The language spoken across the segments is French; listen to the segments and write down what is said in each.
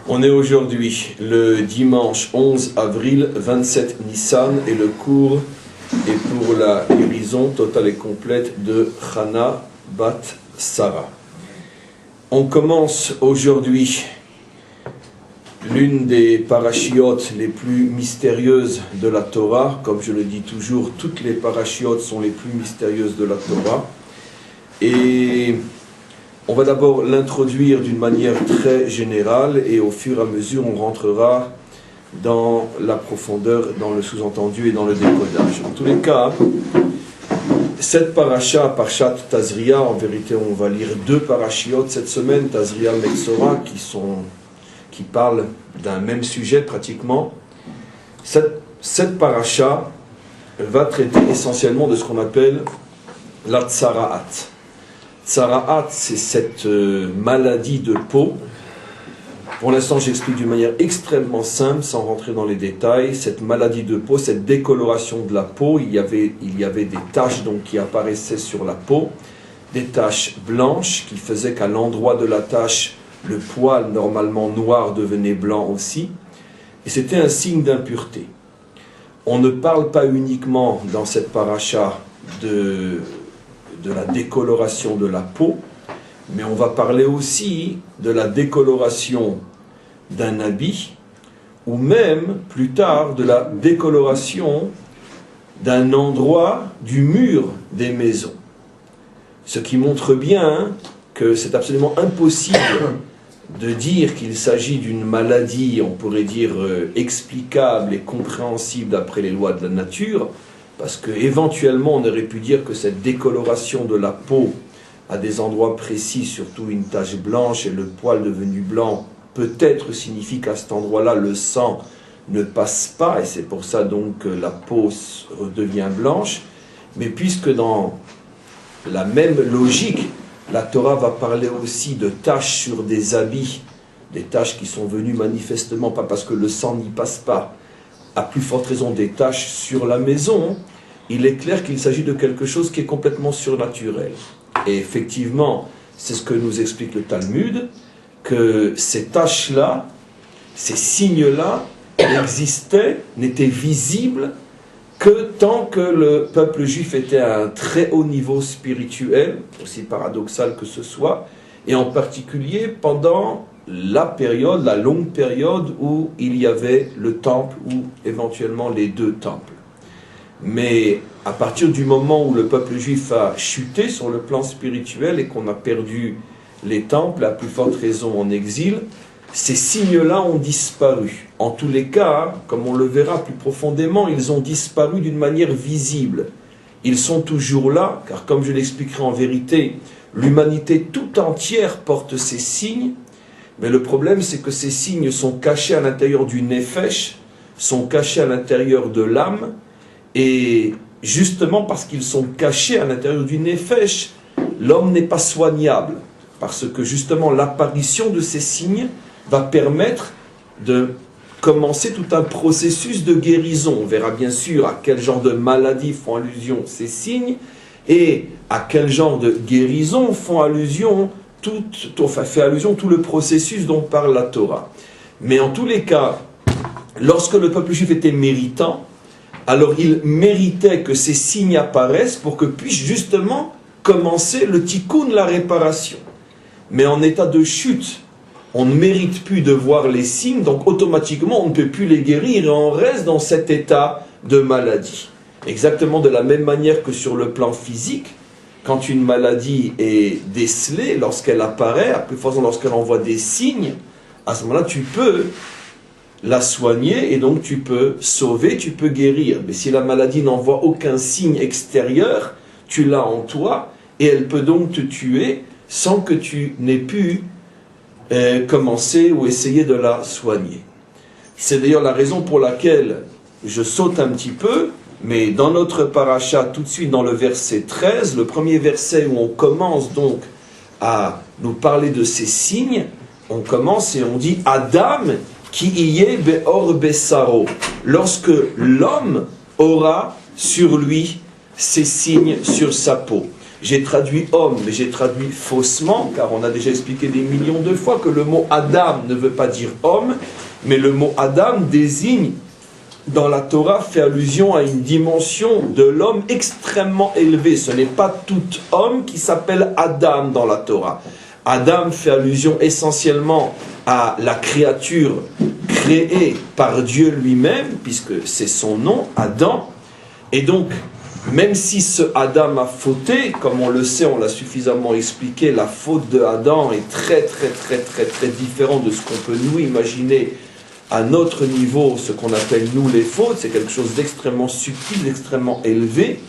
On est aujourd'hui le dimanche 11 avril 27 Nissan et le cours est pour la guérison totale et complète de Chana Bat Sarah. On commence aujourd'hui l'une des parachiotes les plus mystérieuses de la Torah. Comme je le dis toujours, toutes les parachiotes sont les plus mystérieuses de la Torah. Et on va d'abord l'introduire d'une manière très générale et au fur et à mesure on rentrera dans la profondeur, dans le sous-entendu et dans le décodage. En tous les cas, cette paracha, Parshat Tazria, en vérité on va lire deux parachiotes cette semaine, Tazria et Metzora, qui parlent d'un même sujet pratiquement. Cette paracha va traiter essentiellement de ce qu'on appelle la tsara'at. Tsara'at, c'est cette maladie de peau. Pour l'instant, j'explique d'une manière extrêmement simple, sans rentrer dans les détails. Cette maladie de peau, cette décoloration de la peau, il y avait des taches donc, qui apparaissaient sur la peau, des taches blanches qui faisaient qu'à l'endroit de la tache, le poil normalement noir devenait blanc aussi. Et c'était un signe d'impureté. On ne parle pas uniquement dans cette paracha de la décoloration de la peau, mais on va parler aussi de la décoloration d'un habit, ou même, plus tard, de la décoloration d'un endroit du mur des maisons. Ce qui montre bien que c'est absolument impossible de dire qu'il s'agit d'une maladie, on pourrait dire, explicable et compréhensible d'après les lois de la nature, parce qu'éventuellement on aurait pu dire que cette décoloration de la peau à des endroits précis, surtout une tache blanche et le poil devenu blanc, peut-être signifie qu'à cet endroit-là le sang ne passe pas, et c'est pour ça donc que la peau redevient blanche. Mais puisque dans la même logique, la Torah va parler aussi de taches sur des habits, des taches qui sont venues manifestement, pas parce que le sang n'y passe pas, à plus forte raison des taches sur la maison, il est clair qu'il s'agit de quelque chose qui est complètement surnaturel. Et effectivement, c'est ce que nous explique le Talmud, que ces taches-là, ces signes-là, existaient, n'étaient visibles que tant que le peuple juif était à un très haut niveau spirituel, aussi paradoxal que ce soit, et en particulier pendant la période, la longue période où il y avait le temple ou éventuellement les deux temples. Mais à partir du moment où le peuple juif a chuté sur le plan spirituel et qu'on a perdu les temples, à plus forte raison en exil, ces signes-là ont disparu. En tous les cas, comme on le verra plus profondément, ils ont disparu d'une manière visible. Ils sont toujours là, car comme je l'expliquerai en vérité, l'humanité tout entière porte ces signes, mais le problème c'est que ces signes sont cachés à l'intérieur du nefesh, sont cachés à l'intérieur de l'âme, et justement parce qu'ils sont cachés à l'intérieur du nefesh, l'homme n'est pas soignable, parce que justement l'apparition de ces signes va permettre de commencer tout un processus de guérison. On verra bien sûr à quel genre de maladie font allusion ces signes, et à quel genre de guérison font allusion fait allusion tout le processus dont parle la Torah. Mais en tous les cas, lorsque le peuple juif était méritant, alors il méritait que ces signes apparaissent pour que puisse justement commencer le tikkun, la réparation. Mais en état de chute, on ne mérite plus de voir les signes, donc automatiquement on ne peut plus les guérir et on reste dans cet état de maladie. Exactement de la même manière que sur le plan physique, quand une maladie est décelée, lorsqu'elle apparaît, à plus forte raison lorsqu'elle envoie des signes, à ce moment-là tu peux la soigner et donc tu peux sauver, tu peux guérir. Mais si la maladie n'envoie aucun signe extérieur, tu l'as en toi et elle peut donc te tuer sans que tu n'aies pu commencer ou essayer de la soigner. C'est d'ailleurs la raison pour laquelle je saute un petit peu, mais dans notre paracha, tout de suite dans le verset 13, le premier verset où on commence donc à nous parler de ces signes, on commence et on dit « Adam ki iye be'or besaro » lorsque l'homme aura sur lui ces signes sur sa peau. j'ai traduit homme, mais j'ai traduit faussement, car on a déjà expliqué des millions de fois que le mot Adam ne veut pas dire homme, mais le mot Adam désigne, dans la Torah, fait allusion à une dimension de l'homme extrêmement élevée. Ce n'est pas tout homme qui s'appelle Adam dans la Torah. Adam fait allusion essentiellement à la créature créée par Dieu lui-même, puisque c'est son nom, Adam. Et donc, même si ce Adam a fauté, comme on le sait, on l'a suffisamment expliqué, la faute de Adam est très différente de ce qu'on peut nous imaginer à notre niveau, ce qu'on appelle nous les fautes. C'est quelque chose d'extrêmement subtil, d'extrêmement élevé.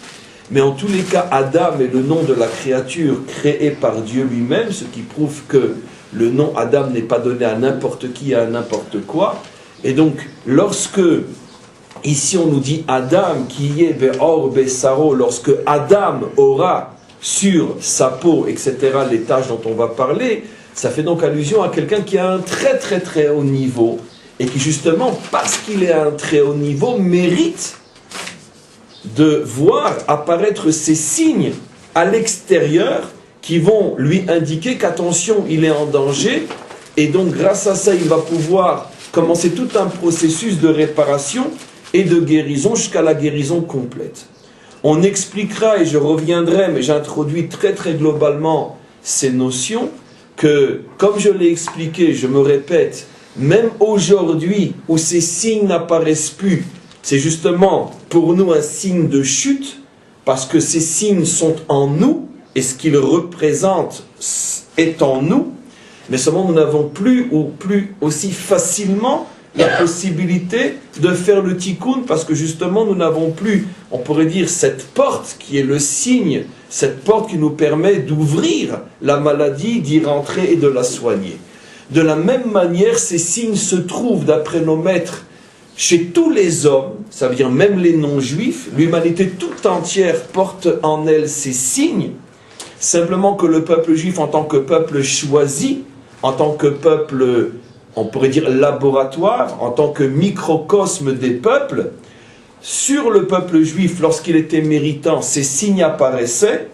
Mais en tous les cas, Adam est le nom de la créature créée par Dieu lui-même, ce qui prouve que le nom Adam n'est pas donné à n'importe qui, à n'importe quoi. Et donc, lorsque, ici on nous dit Adam, qui est Be'or Besaro, lorsque Adam aura sur sa peau, etc., les tâches dont on va parler, ça fait donc allusion à quelqu'un qui a un très haut niveau, et qui justement, parce qu'il est à un très haut niveau, mérite de voir apparaître ces signes à l'extérieur qui vont lui indiquer qu'attention, il est en danger, et donc grâce à ça, il va pouvoir commencer tout un processus de réparation et de guérison jusqu'à la guérison complète. On expliquera, et je reviendrai, mais j'introduis très globalement ces notions, que comme je l'ai expliqué, je me répète, même aujourd'hui où ces signes n'apparaissent plus, c'est justement pour nous un signe de chute, parce que ces signes sont en nous, et ce qu'ils représentent est en nous, mais seulement nous n'avons plus aussi facilement la possibilité de faire le tikkun, parce que justement nous n'avons plus, on pourrait dire, cette porte qui est le signe, cette porte qui nous permet d'ouvrir la maladie, d'y rentrer et de la soigner. De la même manière, ces signes se trouvent, d'après nos maîtres, chez tous les hommes, ça veut dire même les non-juifs. L'humanité tout entière porte en elle ces signes, simplement que le peuple juif, en tant que peuple choisi, en tant que peuple, on pourrait dire laboratoire, en tant que microcosme des peuples, sur le peuple juif, lorsqu'il était méritant, ces signes apparaissaient,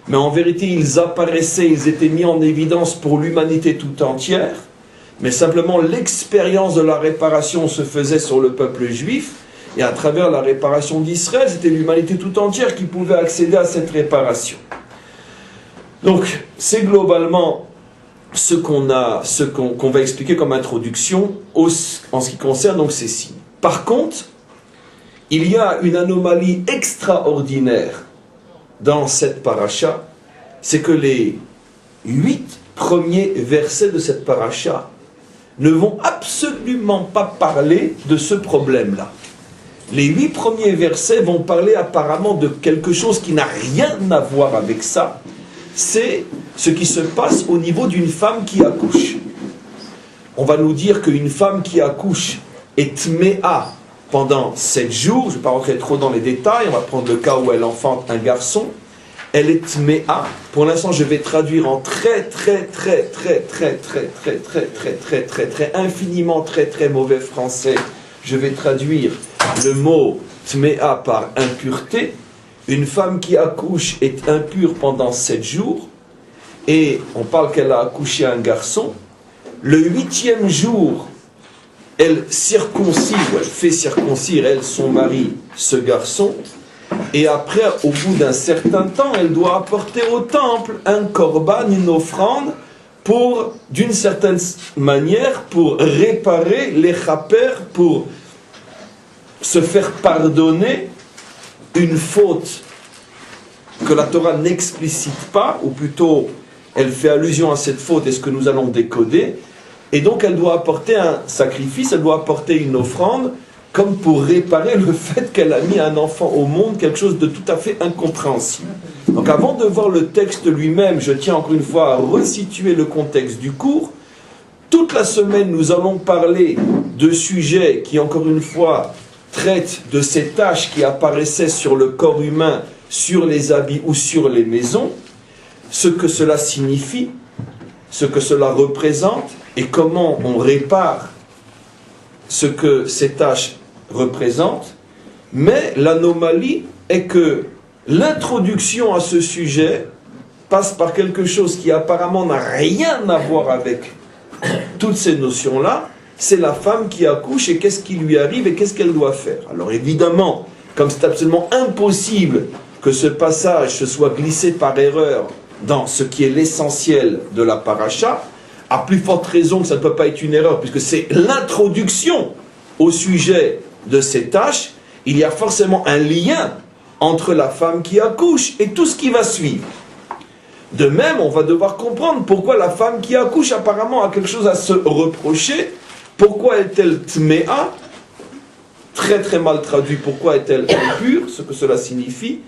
mais en vérité ils apparaissaient, ils étaient mis en évidence pour l'humanité tout entière, mais simplement l'expérience de la réparation se faisait sur le peuple juif, et à travers la réparation d'Israël, c'était l'humanité tout entière qui pouvait accéder à cette réparation. Donc, c'est globalement ce qu'on va expliquer comme introduction en ce qui concerne donc ces signes. Par contre, il y a une anomalie extraordinaire dans cette paracha, c'est que les 8 premiers versets de cette paracha ne vont absolument pas parler de ce problème-là. Les 8 premiers versets vont parler apparemment de quelque chose qui n'a rien à voir avec ça. C'est ce qui se passe au niveau d'une femme qui accouche. On va nous dire qu'une femme qui accouche est tméa pendant 7 jours. Je ne vais pas rentrer trop dans les détails, on va prendre le cas où elle enfante un garçon. Elle est tméa. Pour l'instant, je vais traduire en infiniment très mauvais français. Je vais traduire le mot tméa par impureté. Une femme qui accouche est impure pendant 7 jours. Et on parle qu'elle a accouché un garçon. Le 8e jour, elle circoncise, ou elle fait circoncire, elle, son mari, ce garçon. Et après, au bout d'un certain temps, elle doit apporter au temple un korban, une offrande, pour, d'une certaine manière, pour réparer les chapers, pour se faire pardonner une faute que la Torah n'explicite pas, ou plutôt elle fait allusion à cette faute, et ce que nous allons décoder, et donc elle doit apporter un sacrifice, elle doit apporter une offrande, comme pour réparer le fait qu'elle a mis un enfant au monde, quelque chose de tout à fait incompréhensible. Donc avant de voir le texte lui-même, je tiens encore une fois à resituer le contexte du cours. Toute la semaine, nous allons parler de sujets qui, encore une fois, traitent de ces taches qui apparaissaient sur le corps humain, sur les habits ou sur les maisons, ce que cela signifie, ce que cela représente et comment on répare ce que ces taches représentent. Mais l'anomalie est que l'introduction à ce sujet passe par quelque chose qui apparemment n'a rien à voir avec toutes ces notions-là, c'est la femme qui accouche et qu'est-ce qui lui arrive et qu'est-ce qu'elle doit faire. Alors évidemment, comme c'est absolument impossible que ce passage se soit glissé par erreur dans ce qui est l'essentiel de la paracha, à plus forte raison que ça ne peut pas être une erreur, puisque c'est l'introduction au sujet de ces tâches, il y a forcément un lien entre la femme qui accouche et tout ce qui va suivre. De même, on va devoir comprendre pourquoi la femme qui accouche apparemment a quelque chose à se reprocher. Pourquoi est-elle tméa? Très très mal traduit. Pourquoi est-elle impure? Ce que cela signifie.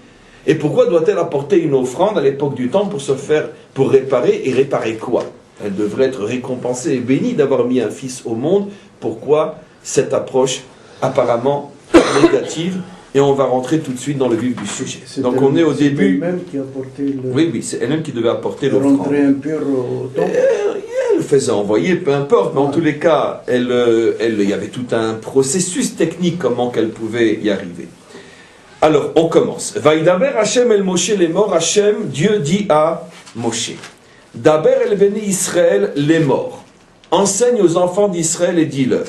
Et pourquoi doit-elle apporter une offrande à l'époque du temps pour réparer? Et réparer quoi? Elle devrait être récompensée et bénie d'avoir mis un fils au monde. Pourquoi cette approche apparemment négative? Et on va rentrer tout de suite dans le vif du sujet. Donc on est au début. C'est elle-même qui a porté le... Oui, c'est elle-même qui devait apporter l'offrande. Rentrer impure au temple. Elle faisait envoyer, peu importe, mais en tous les cas, il y avait tout un processus technique comment qu'elle pouvait y arriver. Alors, on commence. Vaïdaber Hachem el Moshe les morts. Hachem, Dieu dit à Moshe. Daber el Beni Israël les morts. Enseigne aux enfants d'Israël et dis-leur.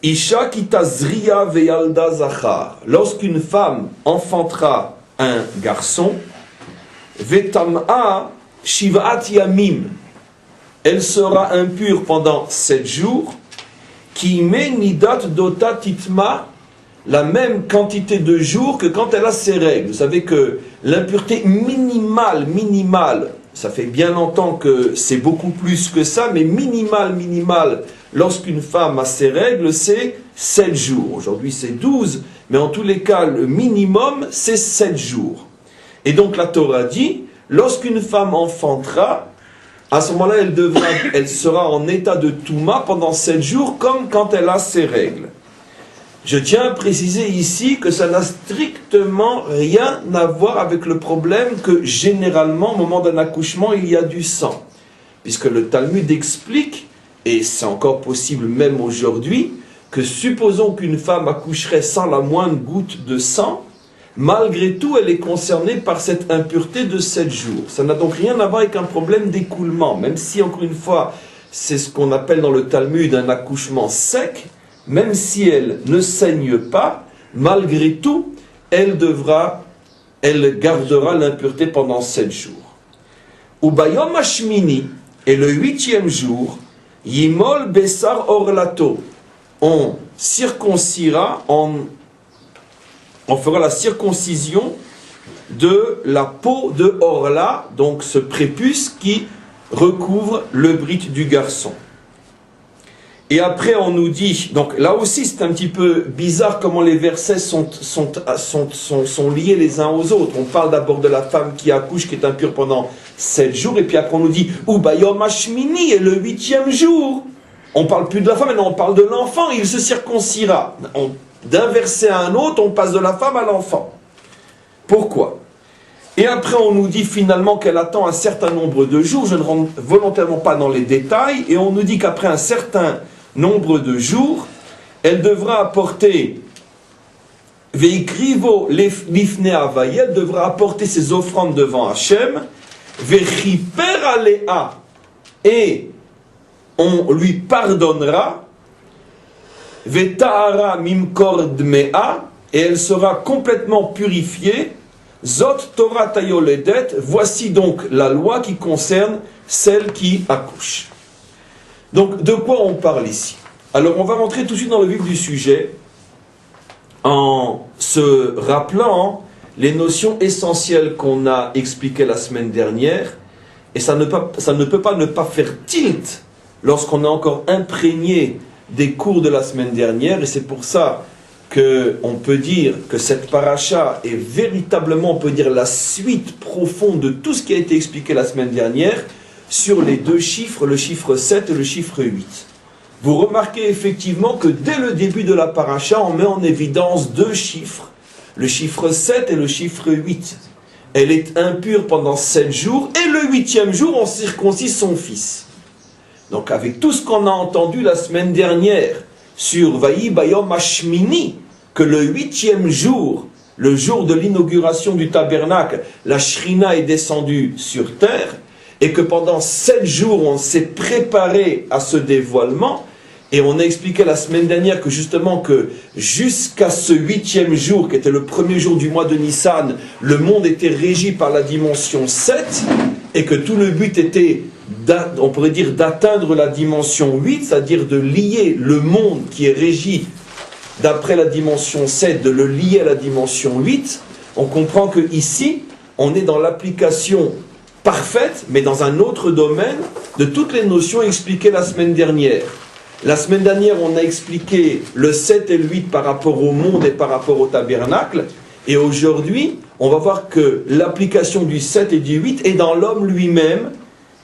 Isha kitazriya veyalda zachar. Lorsqu'une femme enfantera un garçon, vetam'a shivat yamim. Elle sera impure pendant 7 jours. Qui met nidat dota titma, la même quantité de jours que quand elle a ses règles. Vous savez que l'impureté minimale, ça fait bien longtemps que c'est beaucoup plus que ça, mais minimale, lorsqu'une femme a ses règles, c'est 7 jours. Aujourd'hui c'est 12, mais en tous les cas, le minimum, c'est 7 jours. Et donc la Torah dit, lorsqu'une femme enfantera, à ce moment-là, elle sera en état de touma pendant 7 jours, comme quand elle a ses règles. Je tiens à préciser ici que ça n'a strictement rien à voir avec le problème que généralement, au moment d'un accouchement, il y a du sang. Puisque le Talmud explique, et c'est encore possible même aujourd'hui, que supposons qu'une femme accoucherait sans la moindre goutte de sang, malgré tout, elle est concernée par cette impureté de 7 jours. Ça n'a donc rien à voir avec un problème d'écoulement, même si, encore une fois, c'est ce qu'on appelle dans le Talmud un accouchement sec. Même si elle ne saigne pas, malgré tout, elle gardera l'impureté pendant 7 jours. Ubayom Hashmini, et le 8e jour, Yimol Besar Orlato, on circoncira, on fera la circoncision de la peau de Orla, donc ce prépuce qui recouvre le brit du garçon. Et après on nous dit, donc là aussi c'est un petit peu bizarre comment les versets sont liés les uns aux autres. On parle d'abord de la femme qui accouche, qui est impure pendant 7 jours, et puis après on nous dit Ubayom Hashmini, et le 8e jour. On parle plus de la femme, maintenant on parle de l'enfant, il se circoncira. D'un verset à un autre, on passe de la femme à l'enfant. Pourquoi? Et après on nous dit finalement qu'elle attend un certain nombre de jours, je ne rentre volontairement pas dans les détails, et on nous dit qu'après un certain nombre de jours, elle devra apporter Veikrivo lifne Havaye, elle devra apporter ses offrandes devant Hachem, Vechiper alea, et on lui pardonnera, Vetahara mimkor dmea, et elle sera complètement purifiée, Zot Torah tayoledet, voici donc la loi qui concerne celle qui accouche. Donc, de quoi on parle ici? Alors, on va rentrer tout de suite dans le vif du sujet en se rappelant les notions essentielles qu'on a expliquées la semaine dernière. Et ça ne peut pas ne pas faire tilt lorsqu'on est encore imprégné des cours de la semaine dernière. Et c'est pour ça qu'on peut dire que cette paracha est véritablement, on peut dire, la suite profonde de tout ce qui a été expliqué la semaine dernière sur les 2 chiffres, le chiffre 7 et le chiffre 8. Vous remarquez effectivement que dès le début de la paracha, on met en évidence 2 chiffres, le chiffre 7 et le chiffre 8. Elle est impure pendant 7 jours, et le 8e jour, on circoncise son fils. Donc avec tout ce qu'on a entendu la semaine dernière, sur Vayi Bayom Hashmini, que le 8e jour, le jour de l'inauguration du tabernacle, la Shrina est descendue sur terre, et que pendant 7 jours, on s'est préparé à ce dévoilement, et on a expliqué la semaine dernière que justement que jusqu'à ce 8e jour, qui était le premier jour du mois de Nissan, le monde était régi par la dimension 7, et que tout le but était, on pourrait dire, d'atteindre la dimension 8, c'est-à-dire de lier le monde qui est régi d'après la dimension 7, de le lier à la dimension 8. On comprend que ici, on est dans l'application parfaite, mais dans un autre domaine, de toutes les notions expliquées la semaine dernière. La semaine dernière, on a expliqué le 7 et le 8 par rapport au monde et par rapport au tabernacle. Et aujourd'hui, on va voir que l'application du 7 et du 8 est dans l'homme lui-même.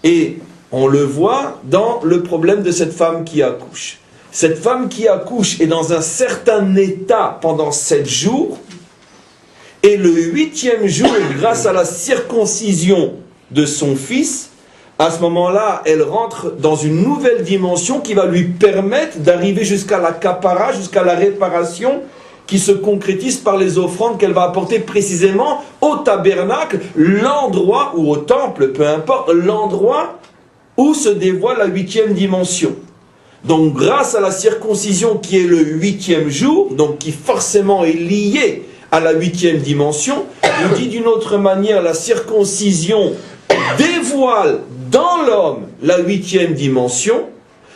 Et on le voit dans le problème de cette femme qui accouche. Cette femme qui accouche est dans un certain état pendant 7 jours. Et le 8e jour, grâce à la circoncision de son fils, à ce moment-là, elle rentre dans une nouvelle dimension qui va lui permettre d'arriver jusqu'à la kapara, jusqu'à la réparation, qui se concrétise par les offrandes qu'elle va apporter précisément au tabernacle, l'endroit, ou au temple, peu importe, l'endroit où se dévoile la 8e dimension. Donc grâce à la circoncision qui est le 8e jour, donc qui forcément est liée à la 8e dimension, on dit d'une autre manière, la circoncision dévoile dans l'homme la 8e dimension.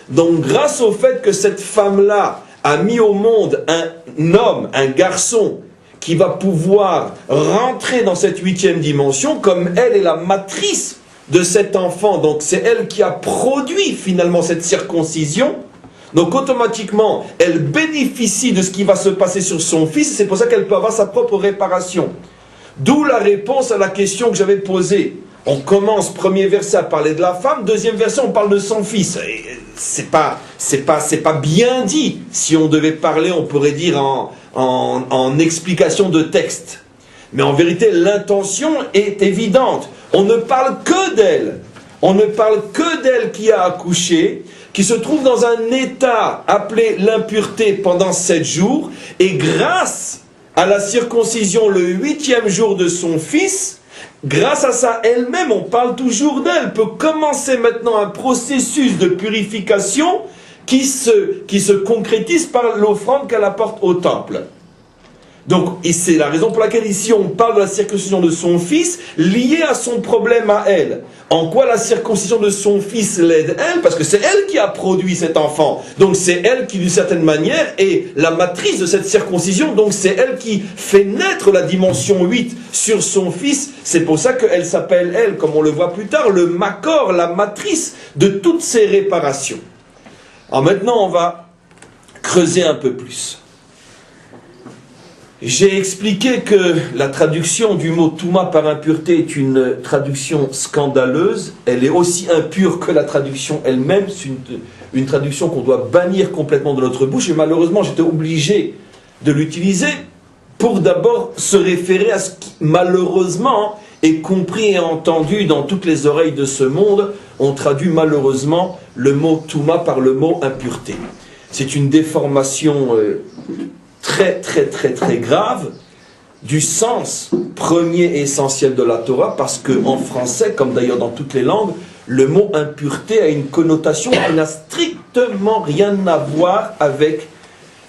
Donc grâce au fait que cette femme-là a mis au monde un homme, un garçon, qui va pouvoir rentrer dans cette 8e dimension, comme elle est la matrice de cet enfant, donc c'est elle qui a produit finalement cette circoncision, donc automatiquement elle bénéficie de ce qui va se passer sur son fils, c'est pour ça qu'elle peut avoir sa propre réparation. D'où la réponse à la question que j'avais posée. On commence, premier verset, à parler de la femme, deuxième verset, on parle de son fils. C'est pas bien dit. Si on devait parler, on pourrait dire en explication de texte. Mais en vérité, l'intention est évidente. On ne parle que d'elle. On ne parle que d'elle qui a accouché, qui se trouve dans un état appelé l'impureté pendant 7 jours, et grâce à la circoncision le 8e jour de son fils, grâce à ça elle-même, on parle toujours d'elle, peut commencer maintenant un processus de purification qui se concrétise par l'offrande qu'elle apporte au temple. Donc, et c'est la raison pour laquelle ici on parle de la circoncision de son fils liée à son problème à elle. En quoi la circoncision de son fils l'aide elle? Parce que c'est elle qui a produit cet enfant. Donc c'est elle qui d'une certaine manière est la matrice de cette circoncision. Donc c'est elle qui fait naître la dimension 8 sur son fils. C'est pour ça qu'elle s'appelle elle, comme on le voit plus tard, le makor, la matrice de toutes ces réparations. Alors maintenant on va creuser un peu plus. J'ai expliqué que la traduction du mot « touma » par impureté est une traduction scandaleuse. Elle est aussi impure que la traduction elle-même. C'est une traduction qu'on doit bannir complètement de notre bouche. Et malheureusement, j'étais obligé de l'utiliser pour d'abord se référer à ce qui, malheureusement, est compris et entendu dans toutes les oreilles de ce monde. On traduit malheureusement le mot « touma » par le mot « impureté ». C'est une déformation très grave du sens premier et essentiel de la Torah, parce qu'en français, comme d'ailleurs dans toutes les langues, le mot impureté a une connotation qui n'a strictement rien à voir avec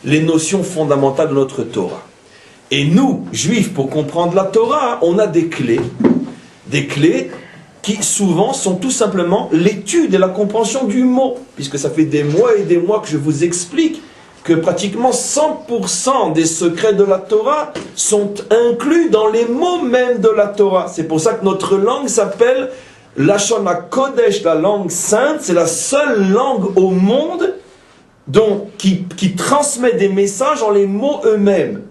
les notions fondamentales de notre Torah. Et nous, juifs, pour comprendre la Torah, on a des clés qui souvent sont tout simplement l'étude et la compréhension du mot, puisque ça fait des mois et des mois que je vous explique que pratiquement 100% des secrets de la Torah sont inclus dans les mots même de la Torah. C'est pour ça que notre langue s'appelle Lashon HaKodesh, la langue sainte. C'est la seule langue au monde qui transmet des messages en les mots eux-mêmes.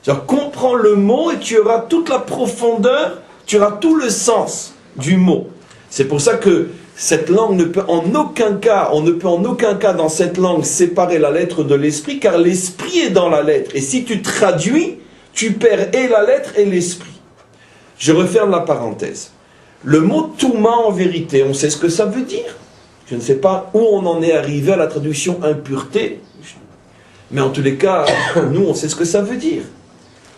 C'est-à-dire, comprends le mot et tu auras toute la profondeur, tu auras tout le sens du mot. C'est pour ça que cette langue ne peut en aucun cas, on ne peut en aucun cas dans cette langue séparer la lettre de l'esprit, car l'esprit est dans la lettre. Et si tu traduis, tu perds et la lettre et l'esprit. Je referme la parenthèse. Le mot touma, en vérité, on sait ce que ça veut dire. Je ne sais pas où on en est arrivé à la traduction impureté, mais en tous les cas, nous, on sait ce que ça veut dire.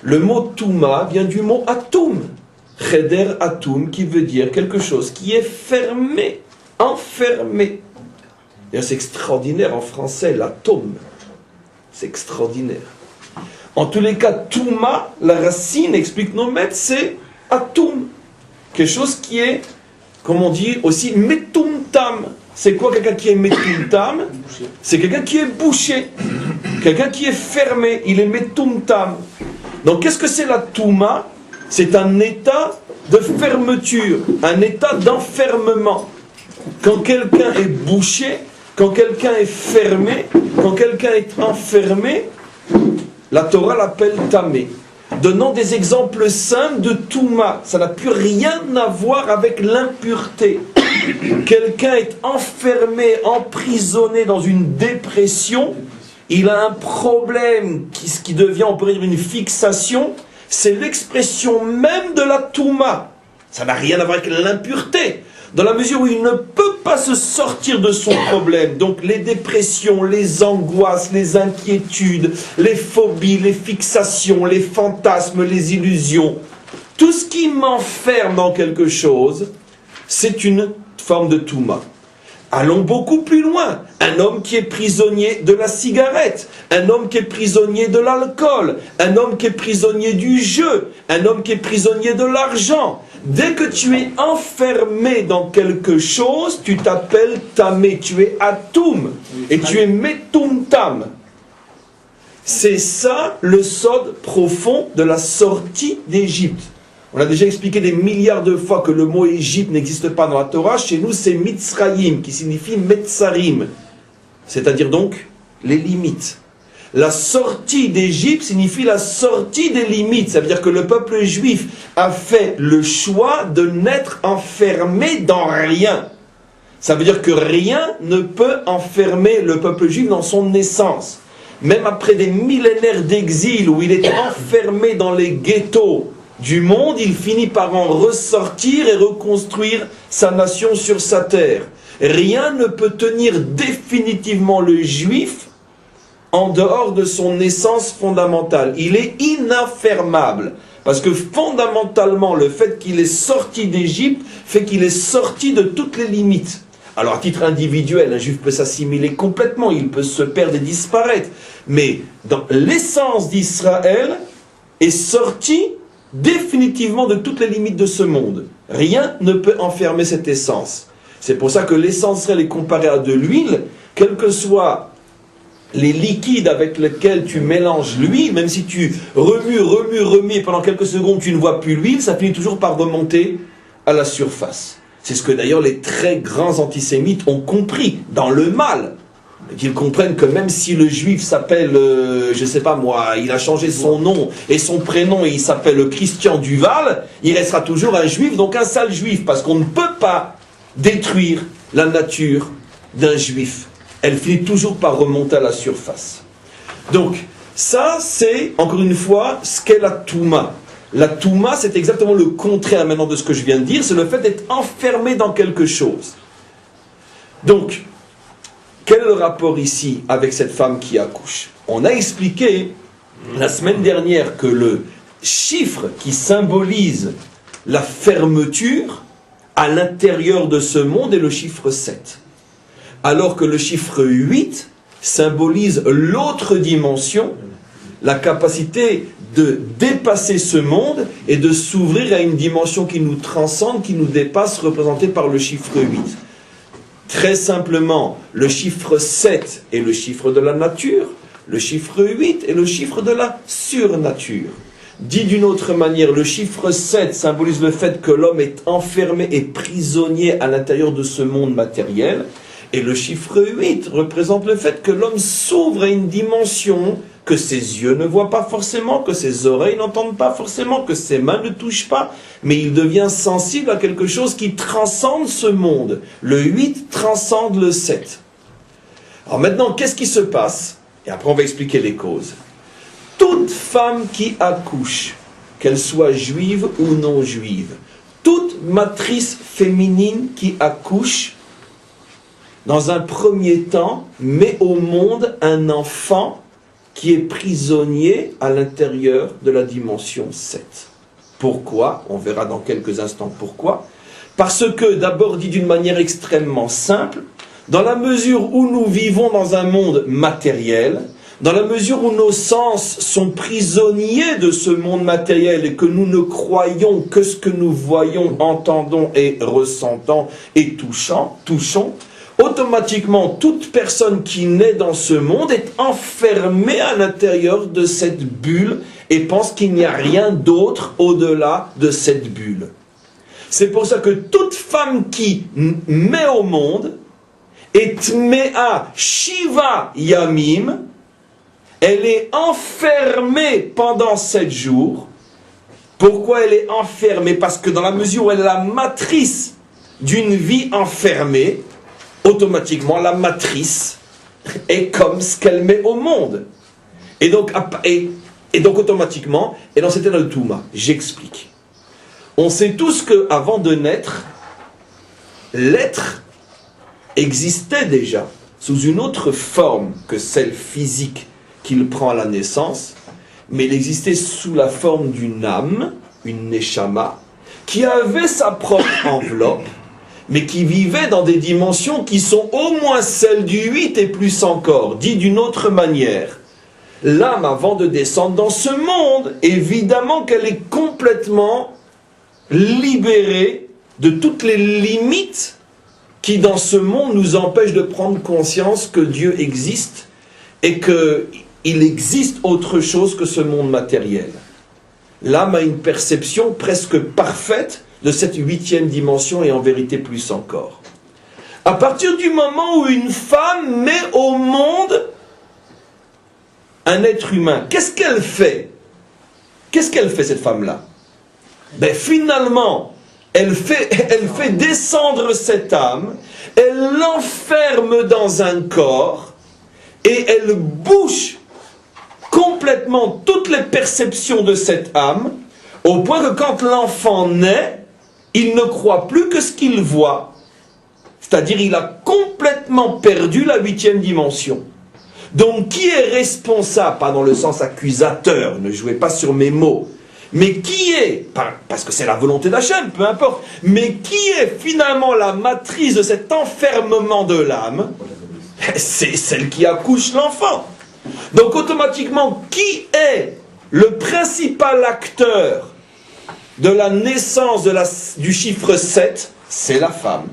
Le mot Touma vient du mot Atum. Cheder Atum, qui veut dire quelque chose qui est fermé, enfermé. Et c'est extraordinaire en français, l'atome. C'est extraordinaire. En tous les cas, Touma, la racine, explique nos maîtres, c'est Atum. Quelque chose qui est, comme on dit aussi, Metumtam. C'est quoi quelqu'un qui est Metumtam? C'est quelqu'un qui est bouché. Quelqu'un qui est fermé. Il est Metumtam. Donc qu'est-ce que c'est la Touma? C'est un état de fermeture, un état d'enfermement. Quand quelqu'un est bouché, quand quelqu'un est fermé, quand quelqu'un est enfermé, la Torah l'appelle Tamé. Donnant des exemples simples de Touma, ça n'a plus rien à voir avec l'impureté. Quelqu'un est enfermé, emprisonné dans une dépression, il a un problème qui devient, on pourrait dire, une fixation, c'est l'expression même de la Touma. Ça n'a rien à voir avec l'impureté. Dans la mesure où il ne peut pas se sortir de son problème. Donc les dépressions, les angoisses, les inquiétudes, les phobies, les fixations, les fantasmes, les illusions, tout ce qui m'enferme dans quelque chose, c'est une forme de Touma. Allons beaucoup plus loin. Un homme qui est prisonnier de la cigarette, un homme qui est prisonnier de l'alcool, un homme qui est prisonnier du jeu, un homme qui est prisonnier de l'argent. Dès que tu es enfermé dans quelque chose, tu t'appelles Tamé, tu es Atum, et tu es Metumtam. C'est ça le sod profond de la sortie d'Égypte. On a déjà expliqué des milliards de fois que le mot Égypte n'existe pas dans la Torah. Chez nous, c'est Mitzrayim, qui signifie Metzarim. C'est-à-dire donc les limites. La sortie d'Égypte signifie la sortie des limites. Ça veut dire que le peuple juif a fait le choix de n'être enfermé dans rien. Ça veut dire que rien ne peut enfermer le peuple juif dans son essence. Même après des millénaires d'exil où il est enfermé dans les ghettos du monde, il finit par en ressortir et reconstruire sa nation sur sa terre. Rien ne peut tenir définitivement le juif en dehors de son essence fondamentale. Il est inaffermable. Parce que fondamentalement, le fait qu'il est sorti d'Égypte fait qu'il est sorti de toutes les limites. Alors à titre individuel, un juif peut s'assimiler complètement, il peut se perdre et disparaître. Mais dans l'essence d'Israël est sorti définitivement de toutes les limites de ce monde. Rien ne peut enfermer cette essence. C'est pour ça que l'essence d'Israël est comparée à de l'huile, quels que soient les liquides avec lesquels tu mélanges l'huile, même si tu remues, et pendant quelques secondes tu ne vois plus l'huile, ça finit toujours par remonter à la surface. C'est ce que d'ailleurs les très grands antisémites ont compris, dans le mal. Qu'ils comprennent que même si le juif s'appelle, je sais pas moi, il a changé son nom et son prénom et il s'appelle Christian Duval, il restera toujours un juif, donc un sale juif, parce qu'on ne peut pas détruire la nature d'un juif. Elle finit toujours par remonter à la surface. Donc, ça c'est, encore une fois, ce qu'est la Touma. La Touma, c'est exactement le contraire maintenant de ce que je viens de dire, c'est le fait d'être enfermé dans quelque chose. Donc, quel est le rapport ici avec cette femme qui accouche? On a expliqué la semaine dernière que le chiffre qui symbolise la fermeture à l'intérieur de ce monde est le chiffre 7. Alors que le chiffre 8 symbolise l'autre dimension, la capacité de dépasser ce monde et de s'ouvrir à une dimension qui nous transcende, qui nous dépasse, représentée par le chiffre 8. Très simplement, le chiffre 7 est le chiffre de la nature, le chiffre 8 est le chiffre de la surnature. Dit d'une autre manière, le chiffre 7 symbolise le fait que l'homme est enfermé et prisonnier à l'intérieur de ce monde matériel, et le chiffre 8 représente le fait que l'homme s'ouvre à une dimension que ses yeux ne voient pas forcément, que ses oreilles n'entendent pas forcément, que ses mains ne touchent pas, mais il devient sensible à quelque chose qui transcende ce monde. Le 8 transcende le 7. Alors maintenant, qu'est-ce qui se passe? Et après on va expliquer les causes. Toute femme qui accouche, qu'elle soit juive ou non juive, toute matrice féminine qui accouche, dans un premier temps, met au monde un enfant qui est prisonnier à l'intérieur de la dimension 7. Pourquoi? On verra dans quelques instants pourquoi. Parce que, d'abord dit d'une manière extrêmement simple, dans la mesure où nous vivons dans un monde matériel, dans la mesure où nos sens sont prisonniers de ce monde matériel et que nous ne croyons que ce que nous voyons, entendons et ressentons et touchons, automatiquement, toute personne qui naît dans ce monde est enfermée à l'intérieur de cette bulle et pense qu'il n'y a rien d'autre au-delà de cette bulle. C'est pour ça que toute femme qui met au monde est mea shiva yamim, elle est enfermée pendant 7 jours. Pourquoi elle est enfermée? Parce que dans la mesure où elle est la matrice d'une vie enfermée, automatiquement la matrice est comme ce qu'elle met au monde. Et donc automatiquement, et dans cet état de Touma, j'explique. On sait tous qu'avant de naître, l'être existait déjà sous une autre forme que celle physique qu'il prend à la naissance, mais il existait sous la forme d'une âme, une neshama, qui avait sa propre enveloppe, mais qui vivait dans des dimensions qui sont au moins celles du 8 et plus encore. Dit d'une autre manière, l'âme, avant de descendre dans ce monde, évidemment qu'elle est complètement libérée de toutes les limites qui, dans ce monde, nous empêchent de prendre conscience que Dieu existe et qu'il existe autre chose que ce monde matériel. L'âme a une perception presque parfaite de cette 8e dimension et en vérité plus encore. À partir du moment où une femme met au monde un être humain, qu'est-ce qu'elle fait? Qu'est-ce qu'elle fait cette femme-là? Ben finalement, elle fait descendre cette âme, elle l'enferme dans un corps et elle bouche complètement toutes les perceptions de cette âme, au point que quand l'enfant naît, il ne croit plus que ce qu'il voit. C'est-à-dire il a complètement perdu la 8e dimension. Donc qui est responsable, pas dans le sens accusateur, ne jouez pas sur mes mots, mais qui est, parce que c'est la volonté d'Hachem, peu importe, mais qui est finalement la matrice de cet enfermement de l'âme? C'est celle qui accouche l'enfant. Donc automatiquement, qui est le principal acteur de la naissance du chiffre 7? C'est la femme.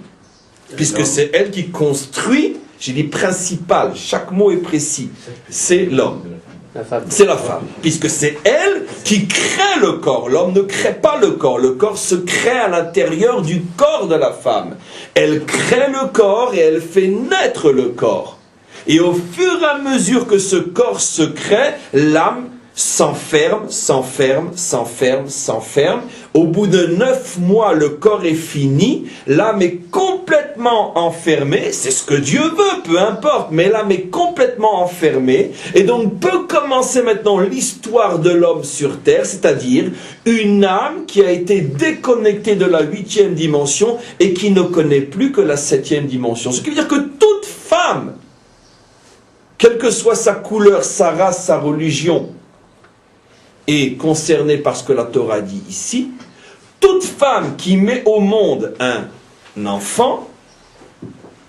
Puisque c'est elle qui construit, j'ai dit principal, chaque mot est précis, c'est l'homme. C'est la femme, puisque c'est elle qui crée le corps. L'homme ne crée pas le corps se crée à l'intérieur du corps de la femme. Elle crée le corps et elle fait naître le corps. Et au fur et à mesure que ce corps se crée, l'âme s'enferme. Au bout de 9 mois, le corps est fini, l'âme est complètement enfermée, c'est ce que Dieu veut, peu importe, mais l'âme est complètement enfermée, et donc peut commencer maintenant l'histoire de l'homme sur terre, c'est-à-dire une âme qui a été déconnectée de la 8e dimension et qui ne connaît plus que la 7e dimension. Ce qui veut dire que toute femme, quelle que soit sa couleur, sa race, sa religion, est concernée par ce que la Torah dit ici, toute femme qui met au monde un enfant,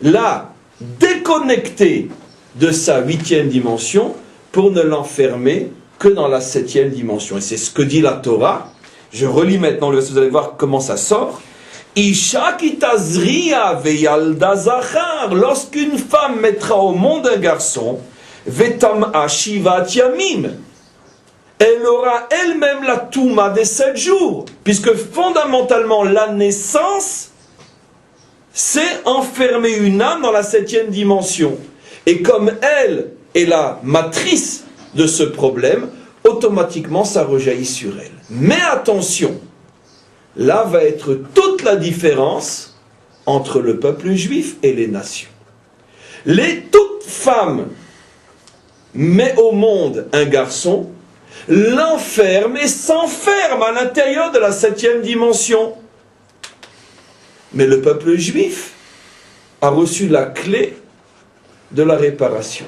l'a déconnectée de sa 8e dimension pour ne l'enfermer que dans la 7e dimension. Et c'est ce que dit la Torah. Je relis maintenant le verset, vous allez voir comment ça sort. Isha kitazriya veyalda zachar, lorsqu'une femme mettra au monde un garçon, vetam ashivat yamim, elle aura elle-même la touma des 7 jours, puisque fondamentalement la naissance, c'est enfermer une âme dans la 7e dimension. Et comme elle est la matrice de ce problème, automatiquement ça rejaillit sur elle. Mais attention, là va être toute la différence entre le peuple juif et les nations. Toute femme met au monde un garçon, l'enferme et s'enferme à l'intérieur de la 7e dimension. Mais le peuple juif a reçu la clé de la réparation.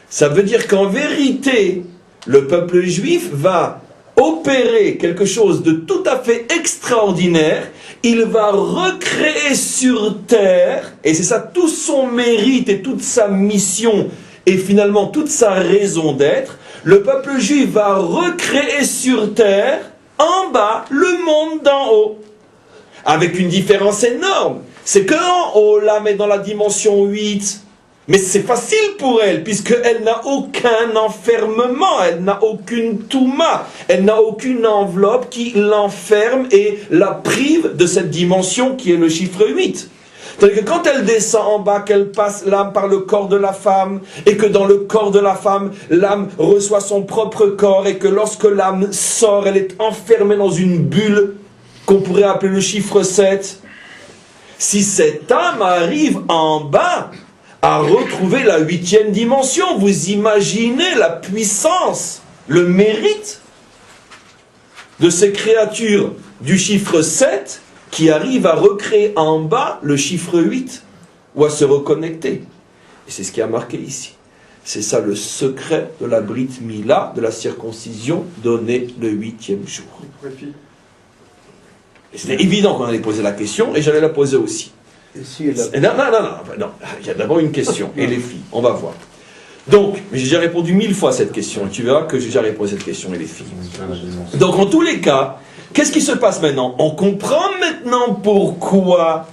Ça veut dire qu'en vérité, le peuple juif va opérer quelque chose de tout à fait extraordinaire. Il va recréer sur terre, et c'est ça tout son mérite et toute sa mission, et finalement toute sa raison d'être. Le peuple juif va recréer sur terre, en bas, le monde d'en haut. Avec une différence énorme. C'est qu'en haut, l'âme est dans la dimension 8. Mais c'est facile pour elle, puisqu'elle n'a aucun enfermement, elle n'a aucune touma, elle n'a aucune enveloppe qui l'enferme et la prive de cette dimension qui est le chiffre 8. C'est-à-dire que quand elle descend en bas, qu'elle passe l'âme par le corps de la femme, et que dans le corps de la femme, l'âme reçoit son propre corps, et que lorsque l'âme sort, elle est enfermée dans une bulle qu'on pourrait appeler le chiffre 7. Si cette âme arrive en bas, à retrouver la 8e dimension, vous imaginez la puissance, le mérite de ces créatures du chiffre 7 qui arrivent à recréer en bas le chiffre 8 ou à se reconnecter. Et c'est ce qui a marqué ici. C'est ça le secret de la Brit Mila, de la circoncision donnée le 8e jour. Et c'était évident qu'on allait poser la question et j'allais la poser aussi. Non, il y a d'abord une question, et les filles, on va voir. Donc, j'ai déjà répondu 1000 fois à cette question, et tu verras que j'ai déjà répondu à cette question, et les filles. Donc, en tous les cas, qu'est-ce qui se passe maintenant? On comprend maintenant pourquoi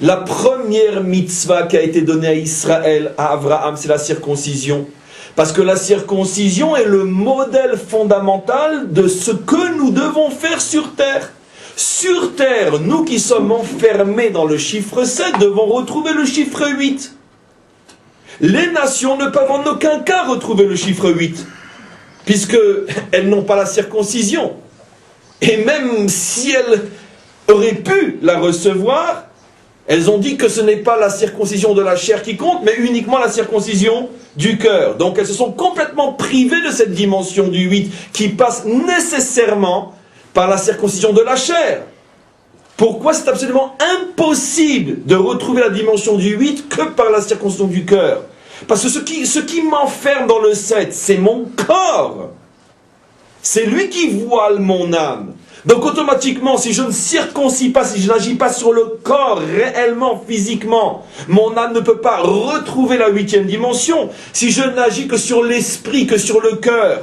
la première mitzvah qui a été donnée à Israël, à Abraham, c'est la circoncision. Parce que la circoncision est le modèle fondamental de ce que nous devons faire sur terre. Sur terre, nous qui sommes enfermés dans le chiffre 7, devons retrouver le chiffre 8. Les nations ne peuvent en aucun cas retrouver le chiffre 8, puisqu'elles n'ont pas la circoncision. Et même si elles auraient pu la recevoir, elles ont dit que ce n'est pas la circoncision de la chair qui compte, mais uniquement la circoncision du cœur. Donc elles se sont complètement privées de cette dimension du 8, qui passe nécessairement par la circoncision de la chair. Pourquoi c'est absolument impossible de retrouver la dimension du 8 que par la circoncision du cœur? Parce que ce qui m'enferme dans le 7, c'est mon corps. C'est lui qui voile mon âme. Donc automatiquement, si je ne circoncis pas, si je n'agis pas sur le corps réellement, physiquement, mon âme ne peut pas retrouver la 8e dimension. Si je n'agis que sur l'esprit, que sur le cœur,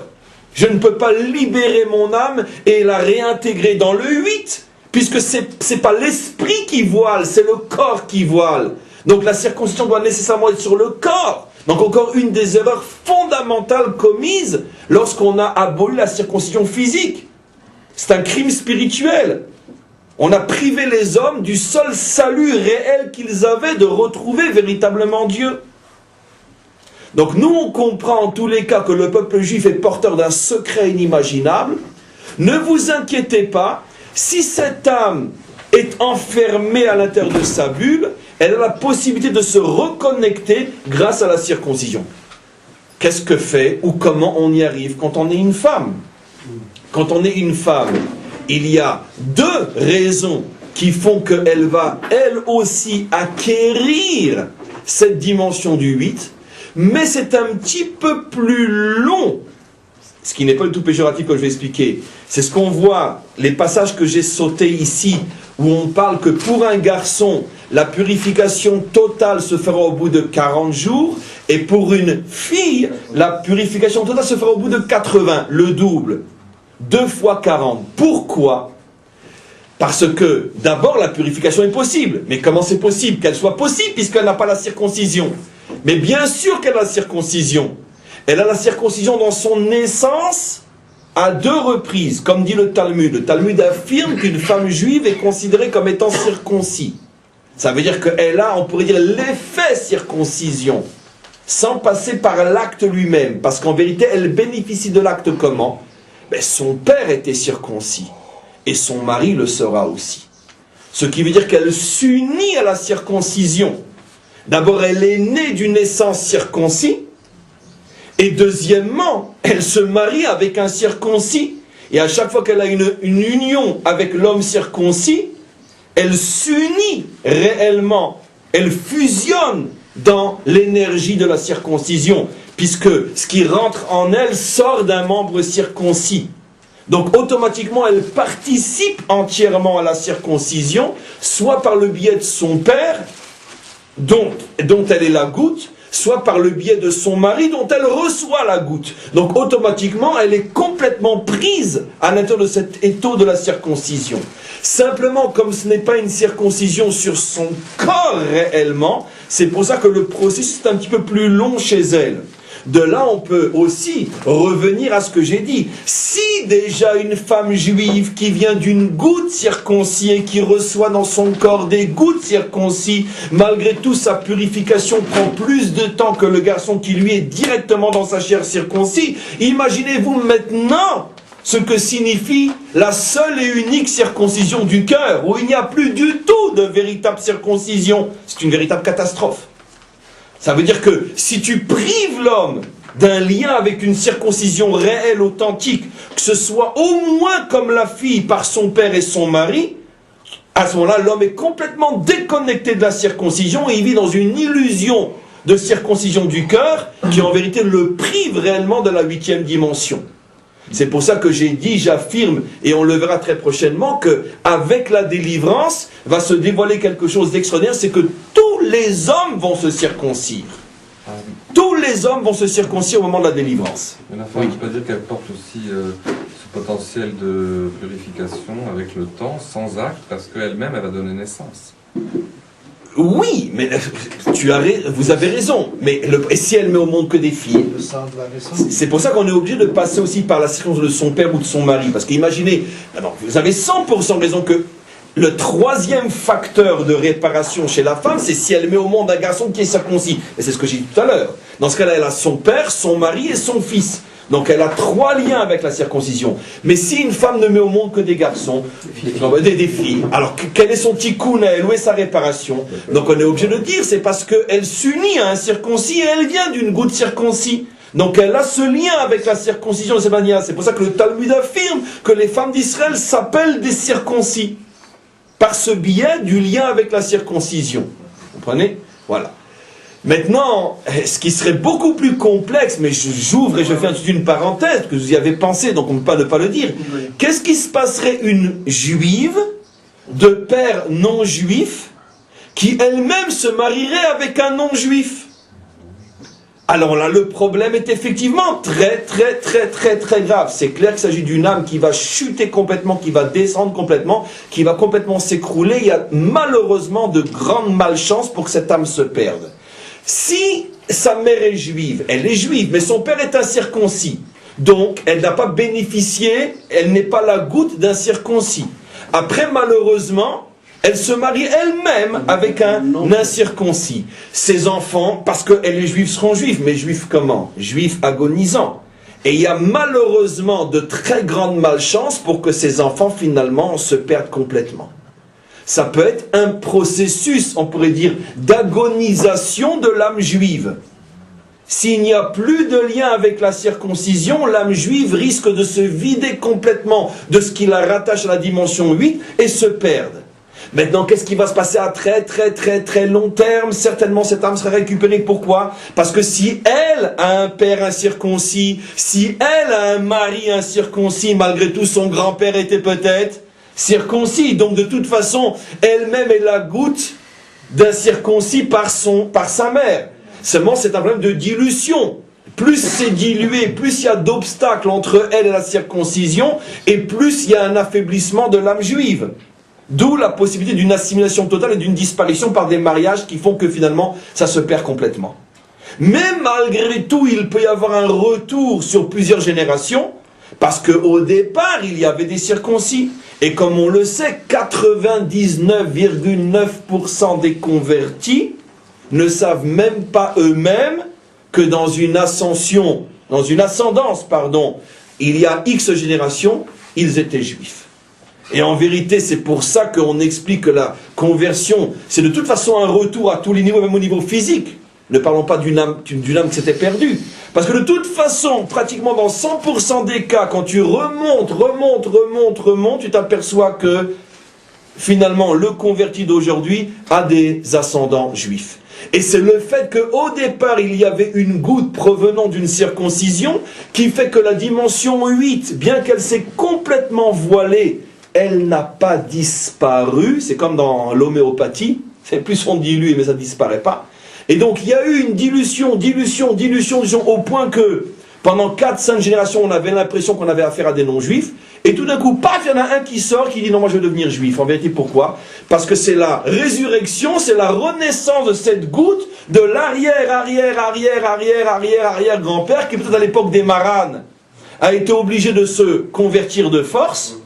je ne peux pas libérer mon âme et la réintégrer dans le 8, puisque c'est pas l'esprit qui voile, c'est le corps qui voile. Donc la circoncision doit nécessairement être sur le corps. Donc encore une des erreurs fondamentales commises lorsqu'on a aboli la circoncision physique. C'est un crime spirituel. On a privé les hommes du seul salut réel qu'ils avaient de retrouver véritablement Dieu. Donc nous on comprend en tous les cas que le peuple juif est porteur d'un secret inimaginable. Ne vous inquiétez pas, si cette âme est enfermée à l'intérieur de sa bulle, elle a la possibilité de se reconnecter grâce à la circoncision. Qu'est-ce que fait ou comment on y arrive quand on est une femme? Quand on est une femme, il y a deux raisons qui font qu'elle va elle aussi acquérir cette dimension du 8. Mais c'est un petit peu plus long, ce qui n'est pas du tout péjoratif que je vais expliquer. C'est ce qu'on voit, les passages que j'ai sautés ici, où on parle que pour un garçon, la purification totale se fera au bout de 40 jours, et pour une fille, la purification totale se fera au bout de 80, le double. 2 fois 40. Pourquoi? Parce que, d'abord, la purification est possible. Mais comment c'est possible? Qu'elle soit possible, puisqu'elle n'a pas la circoncision. Mais bien sûr qu'elle a la circoncision. Elle a la circoncision dans son naissance à 2 reprises, comme dit le Talmud. Le Talmud affirme qu'une femme juive est considérée comme étant circoncis. Ça veut dire qu'elle a, on pourrait dire, l'effet circoncision, sans passer par l'acte lui-même. Parce qu'en vérité, elle bénéficie de l'acte comment? Ben, son père était circoncis, et son mari le sera aussi. Ce qui veut dire qu'elle s'unit à la circoncision. D'abord, elle est née d'une naissance circoncis, et deuxièmement, elle se marie avec un circoncis, et à chaque fois qu'elle a une union avec l'homme circoncis, elle s'unit réellement, elle fusionne dans l'énergie de la circoncision, puisque ce qui rentre en elle sort d'un membre circoncis. Donc automatiquement, elle participe entièrement à la circoncision, soit par le biais de son père, dont elle est la goutte, soit par le biais de son mari, dont elle reçoit la goutte. Donc automatiquement, elle est complètement prise à l'intérieur de cet étau de la circoncision. Simplement, comme ce n'est pas une circoncision sur son corps réellement, c'est pour ça que le processus est un petit peu plus long chez elle. De là, on peut aussi revenir à ce que j'ai dit. Si déjà une femme juive qui vient d'une goutte circoncis et qui reçoit dans son corps des gouttes circoncis, malgré tout sa purification prend plus de temps que le garçon qui lui est directement dans sa chair circoncis, imaginez-vous maintenant ce que signifie la seule et unique circoncision du cœur, où il n'y a plus du tout de véritable circoncision. C'est une véritable catastrophe. Ça veut dire que si tu prives l'homme d'un lien avec une circoncision réelle, authentique, que ce soit au moins comme la fille par son père et son mari, à ce moment-là, l'homme est complètement déconnecté de la circoncision et il vit dans une illusion de circoncision du cœur qui en vérité le prive réellement de la 8e dimension. C'est pour ça que j'ai dit, j'affirme, et on le verra très prochainement, qu'avec la délivrance va se dévoiler quelque chose d'extraordinaire, c'est que tous les hommes vont se circoncire. Tous les hommes vont se circoncire au moment de la délivrance. Mais la femme, tu peux dire qu'elle porte aussi ce potentiel de purification avec le temps, sans acte, parce qu'elle-même, elle va donner naissance. Oui, mais vous avez raison. Mais et si elle met au monde que des filles, c'est pour ça qu'on est obligé de passer aussi par la circoncision de son père ou de son mari. Parce qu'imaginez, vous avez 100% raison que le troisième facteur de réparation chez la femme, c'est si elle met au monde un garçon qui est circoncis. Et c'est ce que j'ai dit tout à l'heure. Dans ce cas-là, elle a son père, son mari et son fils. Donc elle a 3 liens avec la circoncision. Mais si une femme ne met au monde que des garçons, des filles, alors quel est son tikkun à elle? Où est sa réparation? Donc on est obligé de dire, c'est parce qu'elle s'unit à un circoncis et elle vient d'une goutte circoncis. Donc elle a ce lien avec la circoncision de cette manière. C'est pour ça que le Talmud affirme que les femmes d'Israël s'appellent des circoncis. Par ce biais du lien avec la circoncision. Vous comprenez? Voilà. Maintenant, ce qui serait beaucoup plus complexe, mais j'ouvre et je fais une parenthèse, que vous y avez pensé, donc on ne peut pas ne pas le dire. Qu'est-ce qui se passerait une juive de père non juif qui elle-même se marierait avec un non juif? Alors là, le problème est effectivement très grave. C'est clair qu'il s'agit d'une âme qui va chuter complètement, qui va descendre complètement, qui va complètement s'écrouler. Il y a malheureusement de grandes malchances pour que cette âme se perde. Si sa mère est juive, elle est juive, mais son père est incirconcis. Donc, elle n'a pas bénéficié, elle n'est pas la goutte d'un circoncis. Après, malheureusement, elle se marie elle-même avec un incirconcis. Ses enfants, parce qu'elle est juive, seront juifs. Mais juifs comment? Juifs agonisants. Et il y a malheureusement de très grandes malchances pour que ces enfants, finalement, se perdent complètement. Ça peut être un processus, on pourrait dire, d'agonisation de l'âme juive. S'il n'y a plus de lien avec la circoncision, l'âme juive risque de se vider complètement de ce qui la rattache à la dimension 8 et se perdre. Maintenant, qu'est-ce qui va se passer à très long terme? Certainement, cette âme sera récupérée. Pourquoi? Parce que si elle a un père incirconcis, si elle a un mari incirconcis, malgré tout, son grand-père était peut-être circoncis. Donc, de toute façon, elle-même est la goutte d'incirconcis par sa mère. Seulement, c'est un problème de dilution. Plus c'est dilué, plus il y a d'obstacles entre elle et la circoncision, et plus il y a un affaiblissement de l'âme juive. D'où la possibilité d'une assimilation totale et d'une disparition par des mariages qui font que finalement, ça se perd complètement. Mais malgré tout, il peut y avoir un retour sur plusieurs générations, parce qu'au départ, il y avait des circoncis. Et comme on le sait, 99,9% des convertis ne savent même pas eux-mêmes que dans une ascendance, il y a X générations, ils étaient juifs. Et en vérité, c'est pour ça qu'on explique que la conversion, c'est de toute façon un retour à tous les niveaux, même au niveau physique. Ne parlons pas d'une âme qui s'était perdue. Parce que de toute façon, pratiquement dans 100% des cas, quand tu remontes, tu t'aperçois que finalement, le converti d'aujourd'hui a des ascendants juifs. Et c'est le fait qu'au départ, il y avait une goutte provenant d'une circoncision qui fait que la dimension 8, bien qu'elle s'est complètement voilée, elle n'a pas disparu. C'est comme dans l'homéopathie. C'est plus on dilue, mais ça ne disparaît pas. Et donc, il y a eu une dilution, au point que pendant 4-5 générations, on avait l'impression qu'on avait affaire à des non-juifs. Et tout d'un coup, paf, il y en a un qui sort, qui dit non, moi je vais devenir juif. En vérité, pourquoi? Parce que c'est la résurrection, c'est la renaissance de cette goutte de l'arrière-grand-père qui peut-être à l'époque des Maranes a été obligé de se convertir de force,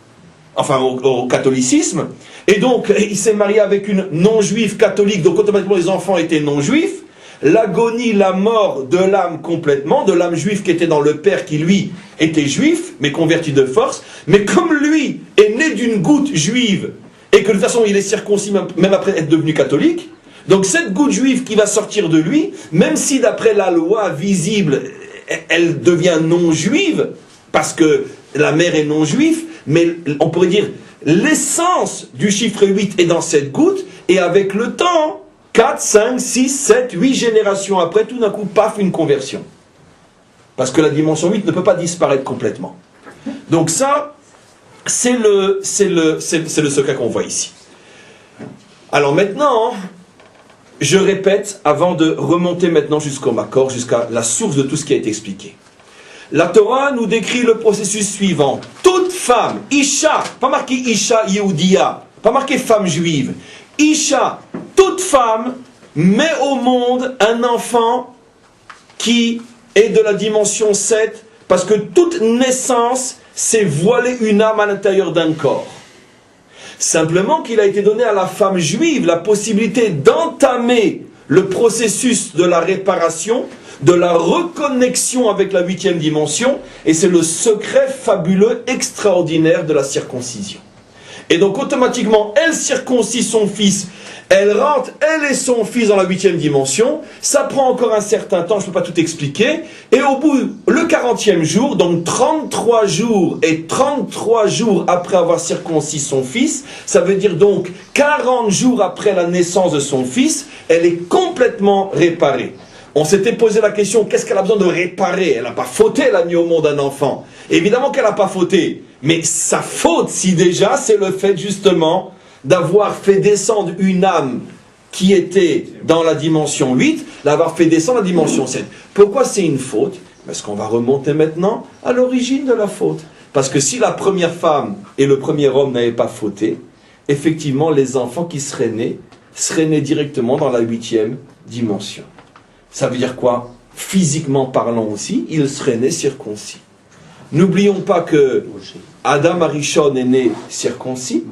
enfin au catholicisme. Et donc, il s'est marié avec une non-juive catholique, donc automatiquement les enfants étaient non-juifs. L'agonie, la mort de l'âme complètement, de l'âme juive qui était dans le père qui lui était juif, mais converti de force. Mais comme lui est né d'une goutte juive, et que de toute façon il est circoncis même après être devenu catholique, donc cette goutte juive qui va sortir de lui, même si d'après la loi visible, elle devient non-juive, parce que la mère est non-juive, mais on pourrait dire l'essence du chiffre 8 est dans cette goutte, et avec le temps, 4, 5, 6, 7, 8 générations après, tout d'un coup, paf, une conversion. Parce que la dimension 8 ne peut pas disparaître complètement. Donc ça, c'est le secret qu'on voit ici. Alors maintenant, je répète, avant de remonter maintenant jusqu'au Makor, jusqu'à la source de tout ce qui a été expliqué. La Torah nous décrit le processus suivant. Toute femme, Isha, pas marqué Isha Yehudia, pas marqué femme juive, Isha, toute femme met au monde un enfant qui est de la dimension 7, parce que toute naissance, c'est voiler une âme à l'intérieur d'un corps. Simplement qu'il a été donné à la femme juive la possibilité d'entamer le processus de la réparation, de la reconnexion avec la 8e dimension, et c'est le secret fabuleux, extraordinaire de la circoncision. Et donc automatiquement, elle circoncit son fils, elle rentre, elle et son fils dans la 8e dimension, ça prend encore un certain temps, je ne peux pas tout expliquer, et au bout, le 40e jour, donc 33 jours, et 33 jours après avoir circoncis son fils, ça veut dire donc 40 jours après la naissance de son fils, elle est complètement réparée. On s'était posé la question, qu'est-ce qu'elle a besoin de réparer? Elle n'a pas fauté, elle a mis au monde un enfant. Évidemment qu'elle n'a pas fauté, mais sa faute, si déjà, c'est le fait justement d'avoir fait descendre une âme qui était dans la dimension 8, l'avoir fait descendre à la dimension 7. Pourquoi c'est une faute? Parce qu'on va remonter maintenant à l'origine de la faute. Parce que si la première femme et le premier homme n'avaient pas fauté, effectivement, les enfants qui seraient nés directement dans la 8e dimension. Ça veut dire quoi? Physiquement parlant aussi, ils seraient nés circoncis. N'oublions pas que Adam Arishon est né circoncis.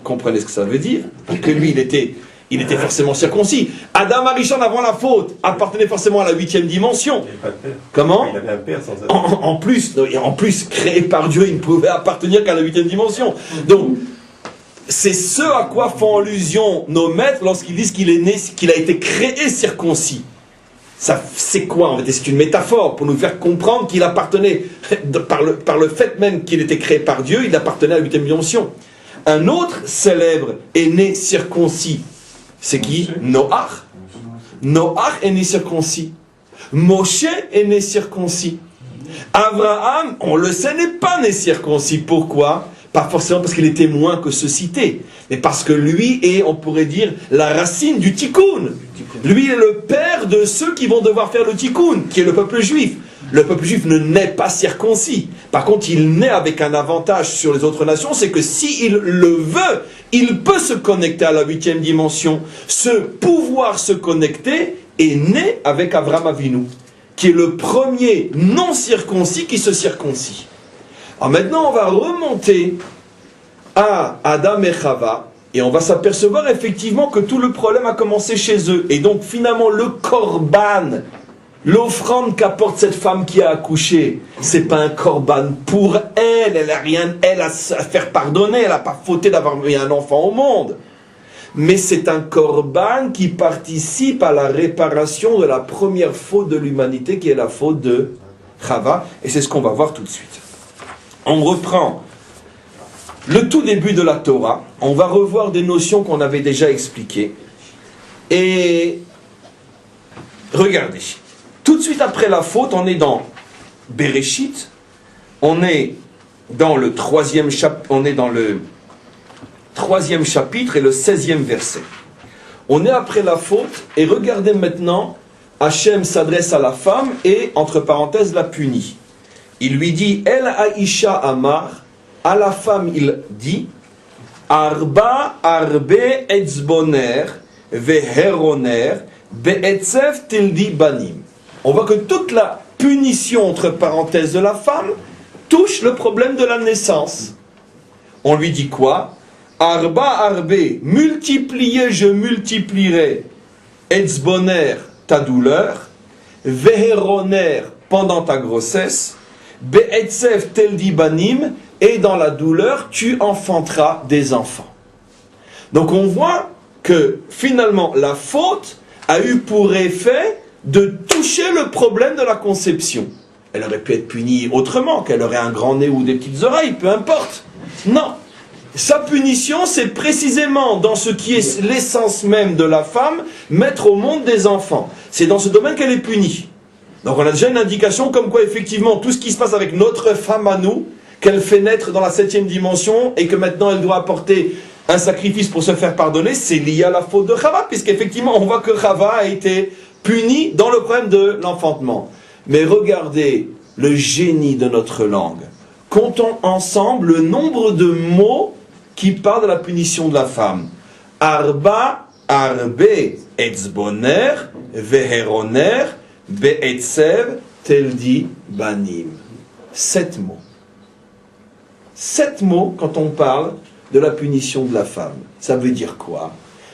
Comprenez ce que ça veut dire? Que lui, il était forcément circoncis. Adam Arishon, avant la faute, appartenait forcément à la 8e dimension. Il n'avait pas de père. Comment? Il avait un père sans Adam. En plus, créé par Dieu, il ne pouvait appartenir qu'à la 8e dimension. Donc, c'est ce à quoi font allusion nos maîtres lorsqu'ils disent qu'il est né, qu'il a été créé circoncis. Ça, c'est quoi en fait? C'est une métaphore pour nous faire comprendre qu'il appartenait, par le fait même qu'il était créé par Dieu, il appartenait à la 8e dimension. Un autre célèbre est né circoncis. C'est qui? Noach. Noach est né circoncis. Moshe est né circoncis. Abraham, on le sait, n'est pas né circoncis. Pourquoi? Pas forcément parce qu'il était moins que ceux cités, mais parce que lui est, on pourrait dire, la racine du tikkun. Lui est le père de ceux qui vont devoir faire le tikkun, qui est le peuple juif. Le peuple juif ne naît pas circoncis. Par contre, il naît avec un avantage sur les autres nations, c'est que s'il le veut, il peut se connecter à la 8e dimension. Ce pouvoir se connecter est né avec Avraham Avinu, qui est le premier non circoncis qui se circoncit. Alors maintenant, on va remonter à Adam et Chava, et on va s'apercevoir effectivement que tout le problème a commencé chez eux. Et donc finalement, le korban, l'offrande qu'apporte cette femme qui a accouché, c'est pas un korban pour elle, elle a rien, elle, à se faire pardonner, elle n'a pas fauté d'avoir mis un enfant au monde. Mais c'est un korban qui participe à la réparation de la première faute de l'humanité, qui est la faute de Chava, et c'est ce qu'on va voir tout de suite. On reprend le tout début de la Torah, on va revoir des notions qu'on avait déjà expliquées, et regardez, tout de suite après la faute, on est dans Bereshit, on est dans le troisième chapitre et le 16e verset. On est après la faute, et regardez maintenant, Hachem s'adresse à la femme et, entre parenthèses, la punit. Il lui dit, El Aisha Amar, à la femme il dit, Arba Arbe Etzboner, Veheroner, Be'etzef Tildi Banim. On voit que toute la punition, entre parenthèses, de la femme touche le problème de la naissance. On lui dit quoi? Arba Arbe, multiplier, je multiplierai, Etzboner, ta douleur, Veheroner, pendant ta grossesse, Be'etzef Tildi Banim, et dans la douleur, tu enfanteras des enfants. Donc on voit que finalement la faute a eu pour effet de toucher le problème de la conception. Elle aurait pu être punie autrement, qu'elle aurait un grand nez ou des petites oreilles, peu importe. Non. Sa punition, c'est précisément dans ce qui est l'essence même de la femme, mettre au monde des enfants. C'est dans ce domaine qu'elle est punie. Donc on a déjà une indication comme quoi effectivement tout ce qui se passe avec notre femme à nous, qu'elle fait naître dans la 7e dimension et que maintenant elle doit apporter un sacrifice pour se faire pardonner, c'est lié à la faute de Chava, puisqu'effectivement on voit que Chava a été punie dans le problème de l'enfantement. Mais regardez le génie de notre langue. Comptons ensemble le nombre de mots qui parlent de la punition de la femme. Arba, arbe, etzboner, veheroner, be'etzev, teldi, banim. 7 mots. 7 mots quand on parle de la punition de la femme. Ça veut dire quoi?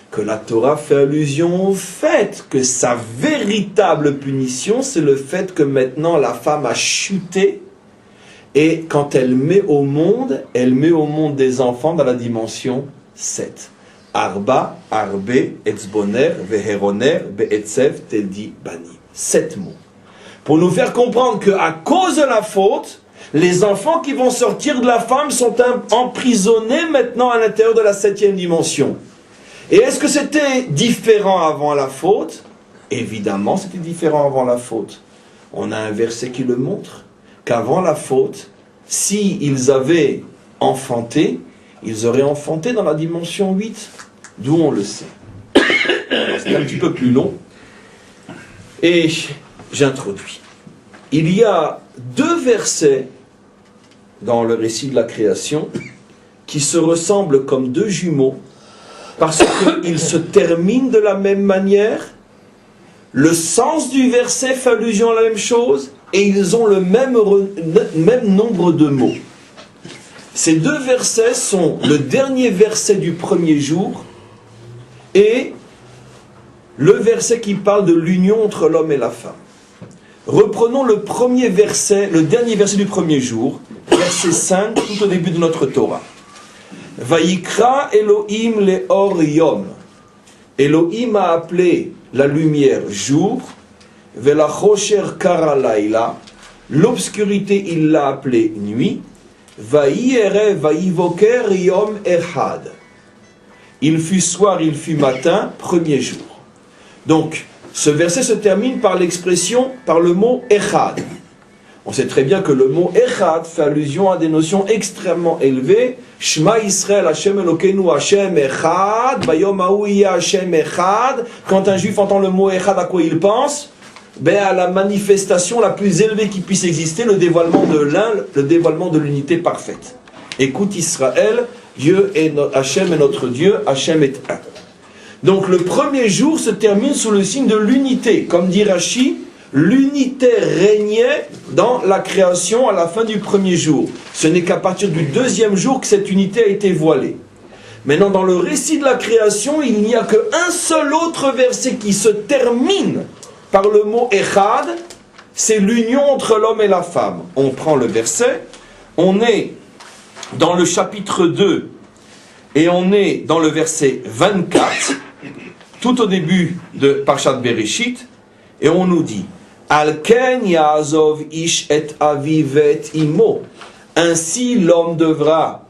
Que la Torah fait allusion au fait que sa véritable punition, c'est le fait que maintenant la femme a chuté et quand elle met au monde des enfants dans la dimension 7. Arba, arbe, etzboner, veheroner, be'etzev, teldi, bani. 7 mots. Pour nous faire comprendre qu'à cause de la faute, les enfants qui vont sortir de la femme sont emprisonnés maintenant à l'intérieur de la 7e dimension. Et est-ce que c'était différent avant la faute? Évidemment, c'était différent avant la faute. On a un verset qui le montre, qu'avant la faute, s'ils avaient enfanté, ils auraient enfanté dans la dimension 8, d'où on le sait. C'est un petit peu plus long. Et j'introduis. Il y a 2 versets dans le récit de la création qui se ressemblent comme 2 jumeaux parce qu'ils se terminent de la même manière, le sens du verset fait allusion à la même chose et ils ont le même nombre de mots. Ces 2 versets sont le dernier verset du premier jour et le verset qui parle de l'union entre l'homme et la femme. Reprenons le premier verset, le dernier verset du premier jour, verset 5, tout au début de notre Torah. Vayikra Elohim leor yom. Elohim a appelé la lumière jour, velachosher kara laila. L'obscurité il l'a appelée nuit. Vayire vayivoker yom echad. Il fut soir, il fut matin, premier jour. Donc, ce verset se termine par l'expression, par le mot echad. On sait très bien que le mot echad fait allusion à des notions extrêmement élevées. Shema Israël, Hashem Elokeinu, Hashem echad, bayom haou yeh Hashem echad. Quand un juif entend le mot echad, à quoi il pense? À la manifestation la plus élevée qui puisse exister, le dévoilement de l'un, le dévoilement de l'unité parfaite. Écoute Israël, Dieu est Hashem est notre Dieu, Hashem est un. Donc le premier jour se termine sous le signe de l'unité. Comme dit Rashi, l'unité régnait dans la création à la fin du premier jour. Ce n'est qu'à partir du 2e jour que cette unité a été voilée. Maintenant, dans le récit de la création, il n'y a qu'un seul autre verset qui se termine par le mot Echad, c'est l'union entre l'homme et la femme. On prend le verset, on est dans le chapitre 2, et on est dans le verset 24, tout au début de Parshat Bereshit, et on nous dit Al ken ya'azov ish et aviv et imo. Ainsi l'homme devra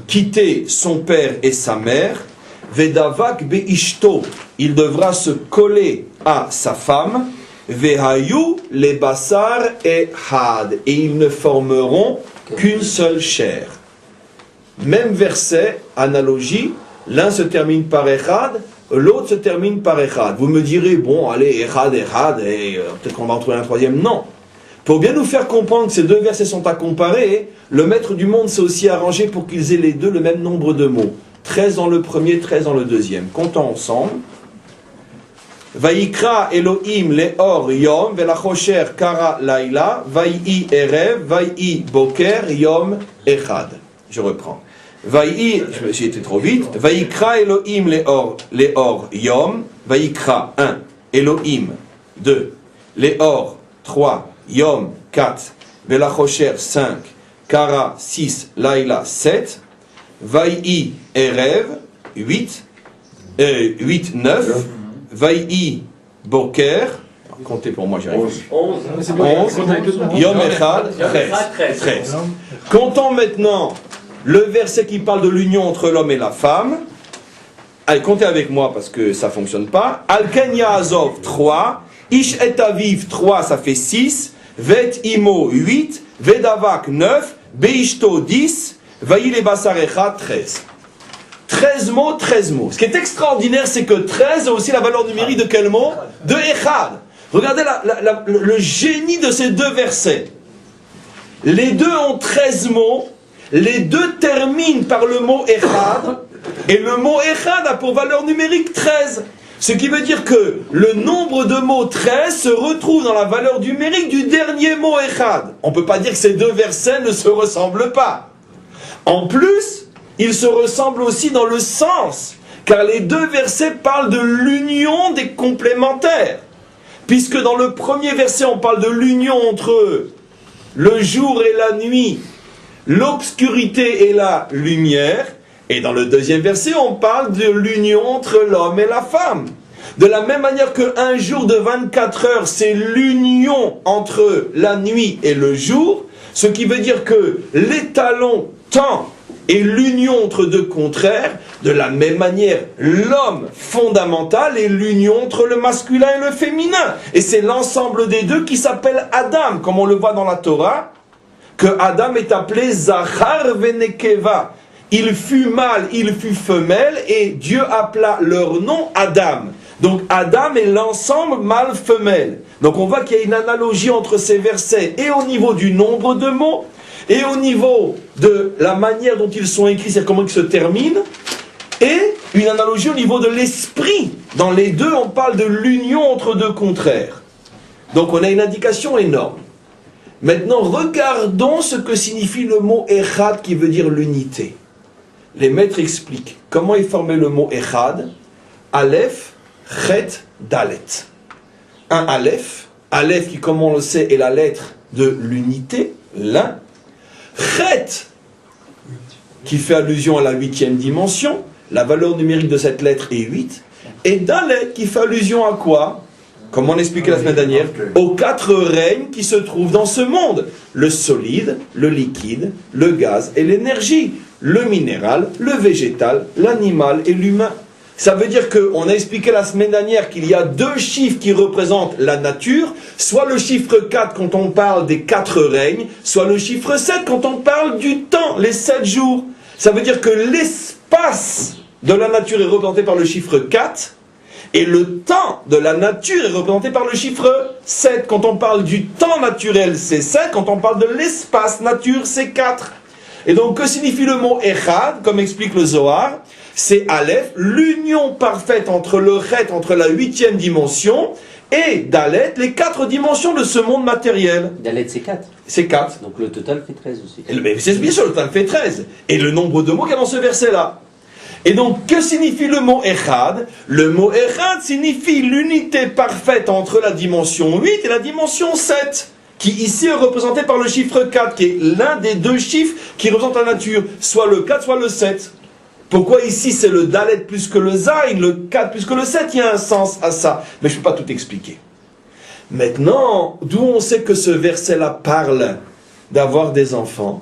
quitter son père et sa mère, vedavak beishto, il devra se coller à sa femme, vehayu les basar et had, et ils ne formeront qu'une seule chair. Même verset, analogie, l'un se termine par echad, l'autre se termine par echad. Vous me direz, bon, allez, echad, et peut-être qu'on va en trouver un troisième. Non. Pour bien nous faire comprendre que ces deux versets sont à comparer, le maître du monde s'est aussi arrangé pour qu'ils aient les deux le même nombre de mots. 13 dans le premier, 13 dans le deuxième. Comptons ensemble. Vayikra Elohim leor yom velachosher kara laila vayi erev vayi boker yom echad. Je reprends. J'ai été trop vite. Vayikra Elohim leor yom. Vayikra 1. Elohim 2. Leor 3. Yom 4. Velachosher 5. Kara 6. Laila 7. Vayi erev 8. 9. Vayi boker. Comptez pour moi, j'y arrive. 11. Yom echad 13. Comptons maintenant le verset qui parle de l'union entre l'homme et la femme. Allez, comptez avec moi parce que ça ne fonctionne pas. Alken Yaazov 3. Ish et Aviv 3, ça fait 6. Vet Imo 8. Vedavak 9. Beishto 10. Vayi le basar echad 13. 13 mots, 13 mots. Ce qui est extraordinaire, c'est que 13 a aussi la valeur numérique de quel mot? De echad. Regardez le génie de ces deux versets. Les deux ont 13 mots. Les deux terminent par le mot echad. Et le mot echad a pour valeur numérique 13. Ce qui veut dire que le nombre de mots 13 se retrouve dans la valeur numérique du dernier mot echad. On ne peut pas dire que ces deux versets ne se ressemblent pas. En plus, ils se ressemblent aussi dans le sens. Car les deux versets parlent de l'union des complémentaires. Puisque dans le premier verset, on parle de l'union entre le jour et la nuit, l'obscurité et la lumière. Et dans le deuxième verset, on parle de l'union entre l'homme et la femme. De la même manière qu'un jour de 24 heures, c'est l'union entre la nuit et le jour, ce qui veut dire que l'étalon temps et l'union entre deux contraires, de la même manière, l'homme fondamental est l'union entre le masculin et le féminin. Et c'est l'ensemble des deux qui s'appelle Adam, comme on le voit dans la Torah, que Adam est appelé Zachar Venekeva. Il fut mâle, il fut femelle, et Dieu appela leur nom Adam. Donc Adam est l'ensemble mâle-femelle. Donc on voit qu'il y a une analogie entre ces versets, et au niveau du nombre de mots, et au niveau de la manière dont ils sont écrits, c'est-à-dire comment ils se terminent, et une analogie au niveau de l'esprit. Dans les deux, on parle de l'union entre deux contraires. Donc on a une indication énorme. Maintenant, regardons ce que signifie le mot Echad, qui veut dire l'unité. Les maîtres expliquent comment est formé le mot Echad. Aleph, Chet, Dalet. Un Aleph. Aleph qui, comme on le sait, est la lettre de l'unité, l'un. Chet, qui fait allusion à la 8e dimension. La valeur numérique de cette lettre est 8. Et Dalet, qui fait allusion à quoi? Comme on expliquait la semaine dernière, aux 4 règnes qui se trouvent dans ce monde. Le solide, le liquide, le gaz et l'énergie. Le minéral, le végétal, l'animal et l'humain. Ça veut dire qu'on a expliqué la semaine dernière qu'il y a 2 chiffres qui représentent la nature, soit le chiffre 4 quand on parle des 4 règnes, soit le chiffre 7 quand on parle du temps, les 7 jours. Ça veut dire que l'espace de la nature est représenté par le chiffre 4, et le temps de la nature est représenté par le chiffre 7. Quand on parle du temps naturel, c'est 7, quand on parle de l'espace nature, c'est 4. Et donc, que signifie le mot Echad, comme explique le Zohar? C'est Aleph, l'union parfaite entre le Chet, entre la 8e dimension, et Dalet, les 4 dimensions de ce monde matériel. Dalet, c'est 4. C'est 4. Donc le total fait 13 aussi. Mais c'est bien sûr, le total fait 13. Et le nombre de mots qu'il y a dans ce verset-là. Et donc, que signifie le mot Echad? Le mot Echad signifie l'unité parfaite entre la dimension 8 et la dimension 7. Qui ici est représenté par le chiffre 4, qui est l'un des 2 chiffres qui représentent la nature, soit le 4, soit le 7. Pourquoi ici c'est le Dalet plus que le Zayn, le 4 plus que le 7, il y a un sens à ça. Mais je ne peux pas tout expliquer. Maintenant, d'où on sait que ce verset-là parle d'avoir des enfants?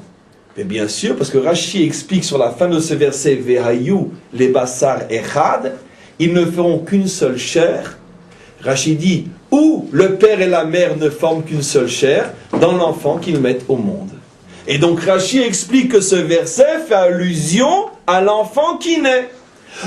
Mais bien sûr, parce que Rashi explique sur la fin de ce verset, Vehayu, les Bassar Echad, ils ne feront qu'une seule chair. Rachid dit, où le père et la mère ne forment qu'une seule chair, dans l'enfant qu'ils mettent au monde. Et donc Rachid explique que ce verset fait allusion à l'enfant qui naît.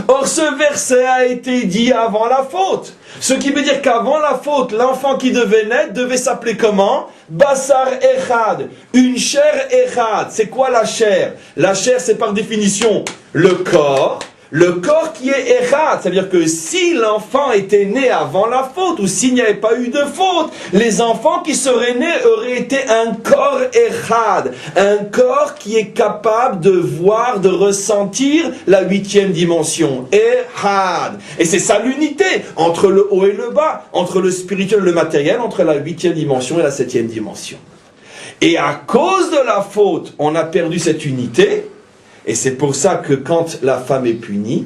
Or ce verset a été dit avant la faute. Ce qui veut dire qu'avant la faute, l'enfant qui devait naître devait s'appeler comment? Basar Echad, une chair Echad. C'est quoi la chair? La chair, c'est par définition le corps qui est Echad. C'est-à-dire que si l'enfant était né avant la faute, ou s'il n'y avait pas eu de faute, les enfants qui seraient nés auraient été un corps Echad, un corps qui est capable de voir, de ressentir la 8e dimension, Echad. Et c'est ça l'unité entre le haut et le bas, entre le spirituel et le matériel, entre la 8e dimension et la 7e dimension. Et à cause de la faute, on a perdu cette unité. Et c'est pour ça que quand la femme est punie,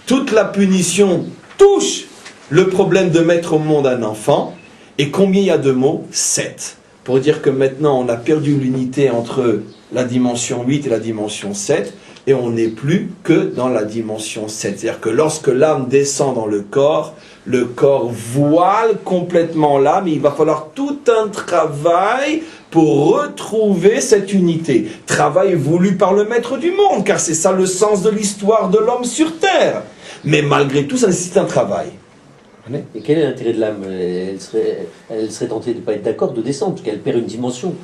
toute la punition touche le problème de mettre au monde un enfant. Et combien il y a de mots? 7. Pour dire que maintenant on a perdu l'unité entre la dimension 8 et la dimension 7. Et on n'est plus que dans la dimension 7. C'est-à-dire que lorsque l'âme descend dans le corps voile complètement l'âme. Et il va falloir tout un travail pour retrouver cette unité. Travail voulu par le maître du monde, car c'est ça le sens de l'histoire de l'homme sur terre. Mais malgré tout, ça nécessite un travail. Et quel est l'intérêt de l'âme? Elle serait tentée de ne pas être d'accord, de descendre, parce qu'elle perd une dimension,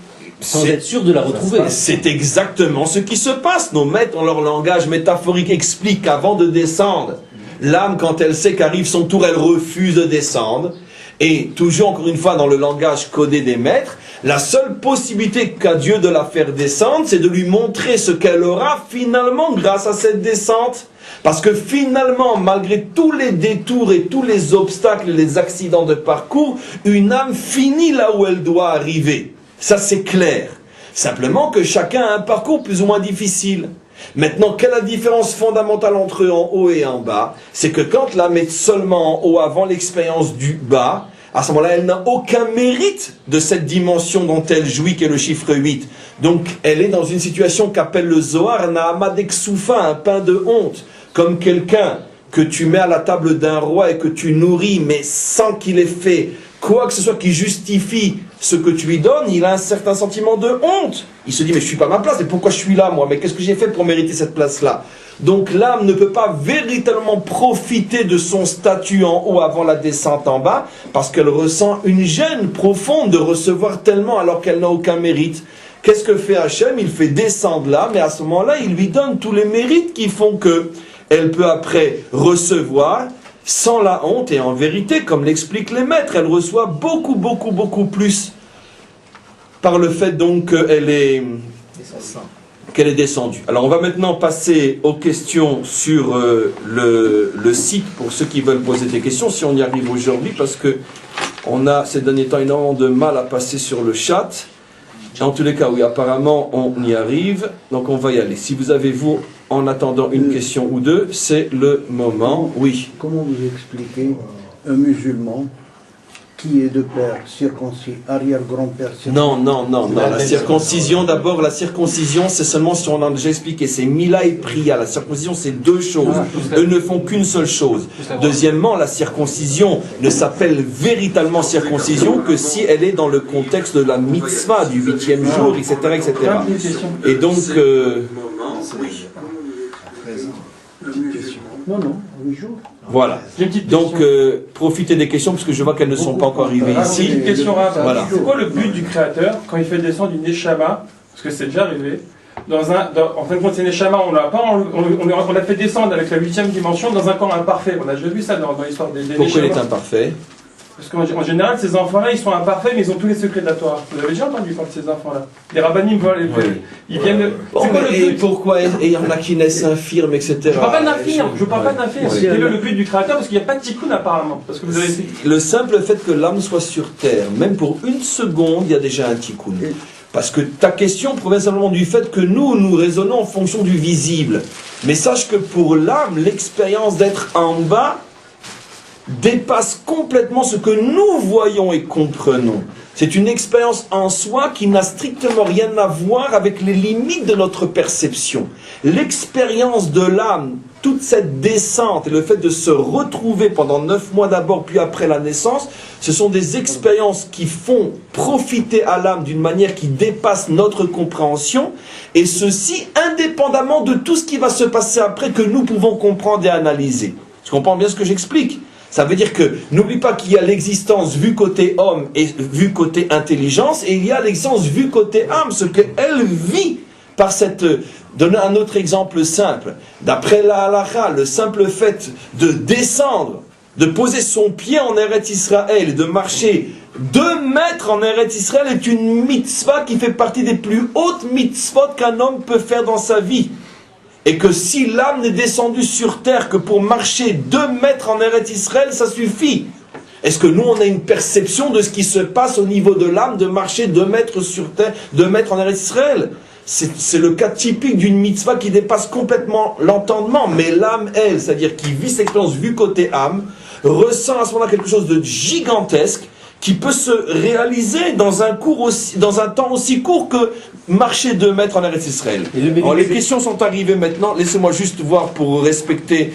sans être sûre de la retrouver. C'est exactement ce qui se passe. Nos maîtres, en leur langage métaphorique, expliquent qu'avant de descendre, l'âme, quand elle sait qu'arrive son tour, elle refuse de descendre. Et toujours, encore une fois, dans le langage codé des maîtres, la seule possibilité qu'a Dieu de la faire descendre, c'est de lui montrer ce qu'elle aura finalement grâce à cette descente. Parce que finalement, malgré tous les détours et tous les obstacles et les accidents de parcours, une âme finit là où elle doit arriver. Ça, c'est clair. Simplement que chacun a un parcours plus ou moins difficile. Maintenant, quelle est la différence fondamentale entre en haut et en bas? C'est que quand l'âme est seulement en haut avant l'expérience du bas, à ce moment-là, elle n'a aucun mérite de cette dimension dont elle jouit, qui est le chiffre 8. Donc, elle est dans une situation qu'appelle le Zohar, Nahamad Soufa, un pain de honte. Comme quelqu'un que tu mets à la table d'un roi et que tu nourris, mais sans qu'il ait fait quoi que ce soit qui justifie ce que tu lui donnes, il a un certain sentiment de honte. Il se dit, mais je suis pas à ma place, mais pourquoi je suis là, moi? Mais qu'est-ce que j'ai fait pour mériter cette place-là? Donc l'âme ne peut pas véritablement profiter de son statut en haut avant la descente en bas, parce qu'elle ressent une gêne profonde de recevoir tellement alors qu'elle n'a aucun mérite. Qu'est-ce que fait Hachem? Il fait descendre l'âme, et à ce moment-là, il lui donne tous les mérites qui font que elle peut après recevoir sans la honte, et en vérité, comme l'expliquent les maîtres, elle reçoit beaucoup, beaucoup, beaucoup plus par le fait donc qu'elle est descendue. Alors on va maintenant passer aux questions sur le site pour ceux qui veulent poser des questions, si on y arrive aujourd'hui, parce que on a ces derniers temps énormément de mal à passer sur le chat. En tous les cas, oui, apparemment on y arrive, donc on va y aller. Si vous avez, vous, en attendant une question ou deux, c'est le moment. Oui. Comment vous expliquez un musulman qui est de père circoncis, arrière-grand-père circoncis? Non. La circoncision, d'abord, la circoncision, c'est seulement, si on a déjà expliqué, c'est Mila et Priya. La circoncision, c'est deux choses. Eux ne font qu'une seule chose. Deuxièmement, la circoncision ne s'appelle véritablement circoncision que si elle est dans le contexte de la mitzvah du 8e jour, etc., etc. Et donc, Non, 8 jours. voilà. Donc, profitez des questions, parce que je vois qu'elles ne sont pas encore arrivées ici. Une question rapide. Voilà. C'est quoi le but du créateur quand il fait descendre une Neshama, parce que c'est déjà arrivé, en fin de compte, c'est Neshama, on l'a fait descendre avec la 8e dimension dans un corps imparfait. On a déjà vu ça dans l'histoire des Pourquoi il Neshama. est imparfait? Parce qu'en général, ces enfants-là, ils sont imparfaits, mais ils ont tous les secrets de la Torah. Vous avez déjà entendu parler de ces enfants-là? Les rabbinim, ils viennent de... Et pourquoi il y en a qui naissent infirmes, etc. Je parle pas d'infirme, Quel est le but du créateur? Parce qu'il n'y a pas de tikkun apparemment. Parce que vous avez... Le simple fait que l'âme soit sur terre, même pour une seconde, il y a déjà un tikkun. Parce que ta question provient simplement du fait que nous raisonnons en fonction du visible. Mais sache que pour l'âme, l'expérience d'être en bas dépasse complètement ce que nous voyons et comprenons. C'est une expérience en soi qui n'a strictement rien à voir avec les limites de notre perception. L'expérience de l'âme, toute cette descente et le fait de se retrouver pendant 9 mois d'abord, puis après la naissance, ce sont des expériences qui font profiter à l'âme d'une manière qui dépasse notre compréhension, et ceci indépendamment de tout ce qui va se passer après que nous pouvons comprendre et analyser. Tu comprends bien ce que j'explique ? Ça veut dire que, n'oublie pas qu'il y a l'existence vue côté homme et vue côté intelligence, et il y a l'existence vue côté âme, ce qu'elle vit par cette... Donner un autre exemple simple. D'après la halakha, le simple fait de descendre, de poser son pied en Eretz Israël, de marcher 2 mètres en Eretz Israël est une mitzvah qui fait partie des plus hautes mitzvot qu'un homme peut faire dans sa vie. Et que si l'âme n'est descendue sur terre que pour marcher 2 mètres en Eretz Israël, ça suffit. Est-ce que nous, on a une perception de ce qui se passe au niveau de l'âme de marcher 2 mètres sur terre, 2 mètres en Eretz Israël? C'est le cas typique d'une mitzvah qui dépasse complètement l'entendement. Mais l'âme, elle, c'est-à-dire qui vit cette expérience vue côté âme, ressent à ce moment-là quelque chose de gigantesque qui peut se réaliser dans un temps aussi court que marcher 2 mètres en Eretz Israël. Alors, les questions sont arrivées maintenant. Laissez-moi juste voir pour respecter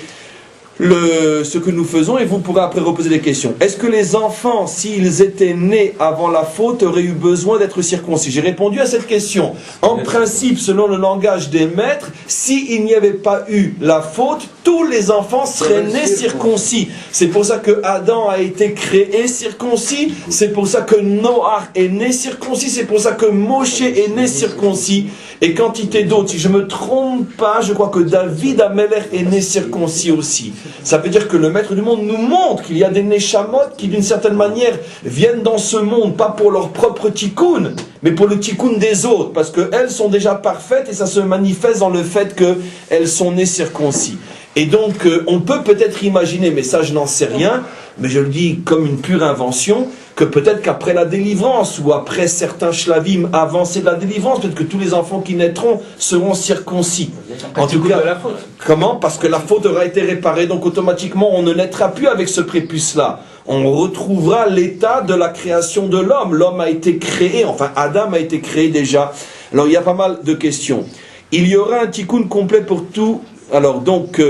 ce que nous faisons, et vous pourrez après reposer des questions. Est-ce que les enfants, s'ils étaient nés avant la faute, auraient eu besoin d'être circoncis? J'ai répondu à cette question. En principe, selon le langage des maîtres, s'il n'y avait pas eu la faute, tous les enfants seraient nés circoncis. C'est pour ça que Adam a été créé circoncis, c'est pour ça que Noach est né circoncis, c'est pour ça que Moshe est né circoncis, et quantité d'autres. Si je ne me trompe pas, je crois que David Amelech est né circoncis aussi. Ça veut dire que le maître du monde nous montre qu'il y a des neshamot qui d'une certaine manière viennent dans ce monde, pas pour leur propre tikkun, mais pour le tikkun des autres, parce qu'elles sont déjà parfaites et ça se manifeste dans le fait qu'elles sont nées circoncis. Et donc on peut peut-être imaginer, mais ça je n'en sais rien, mais je le dis comme une pure invention, que peut-être qu'après la délivrance, ou après certains shlavim avancés de la délivrance, peut-être que tous les enfants qui naîtront seront circoncis. En tout cas, la faute. Comment? Parce que la faute aura été réparée, donc automatiquement on ne naîtra plus avec ce prépuce-là. On retrouvera l'état de la création de l'homme. L'homme a été créé, enfin Adam a été créé déjà. Alors il y a pas mal de questions. Il y aura un tikkun complet pour tout. Alors donc,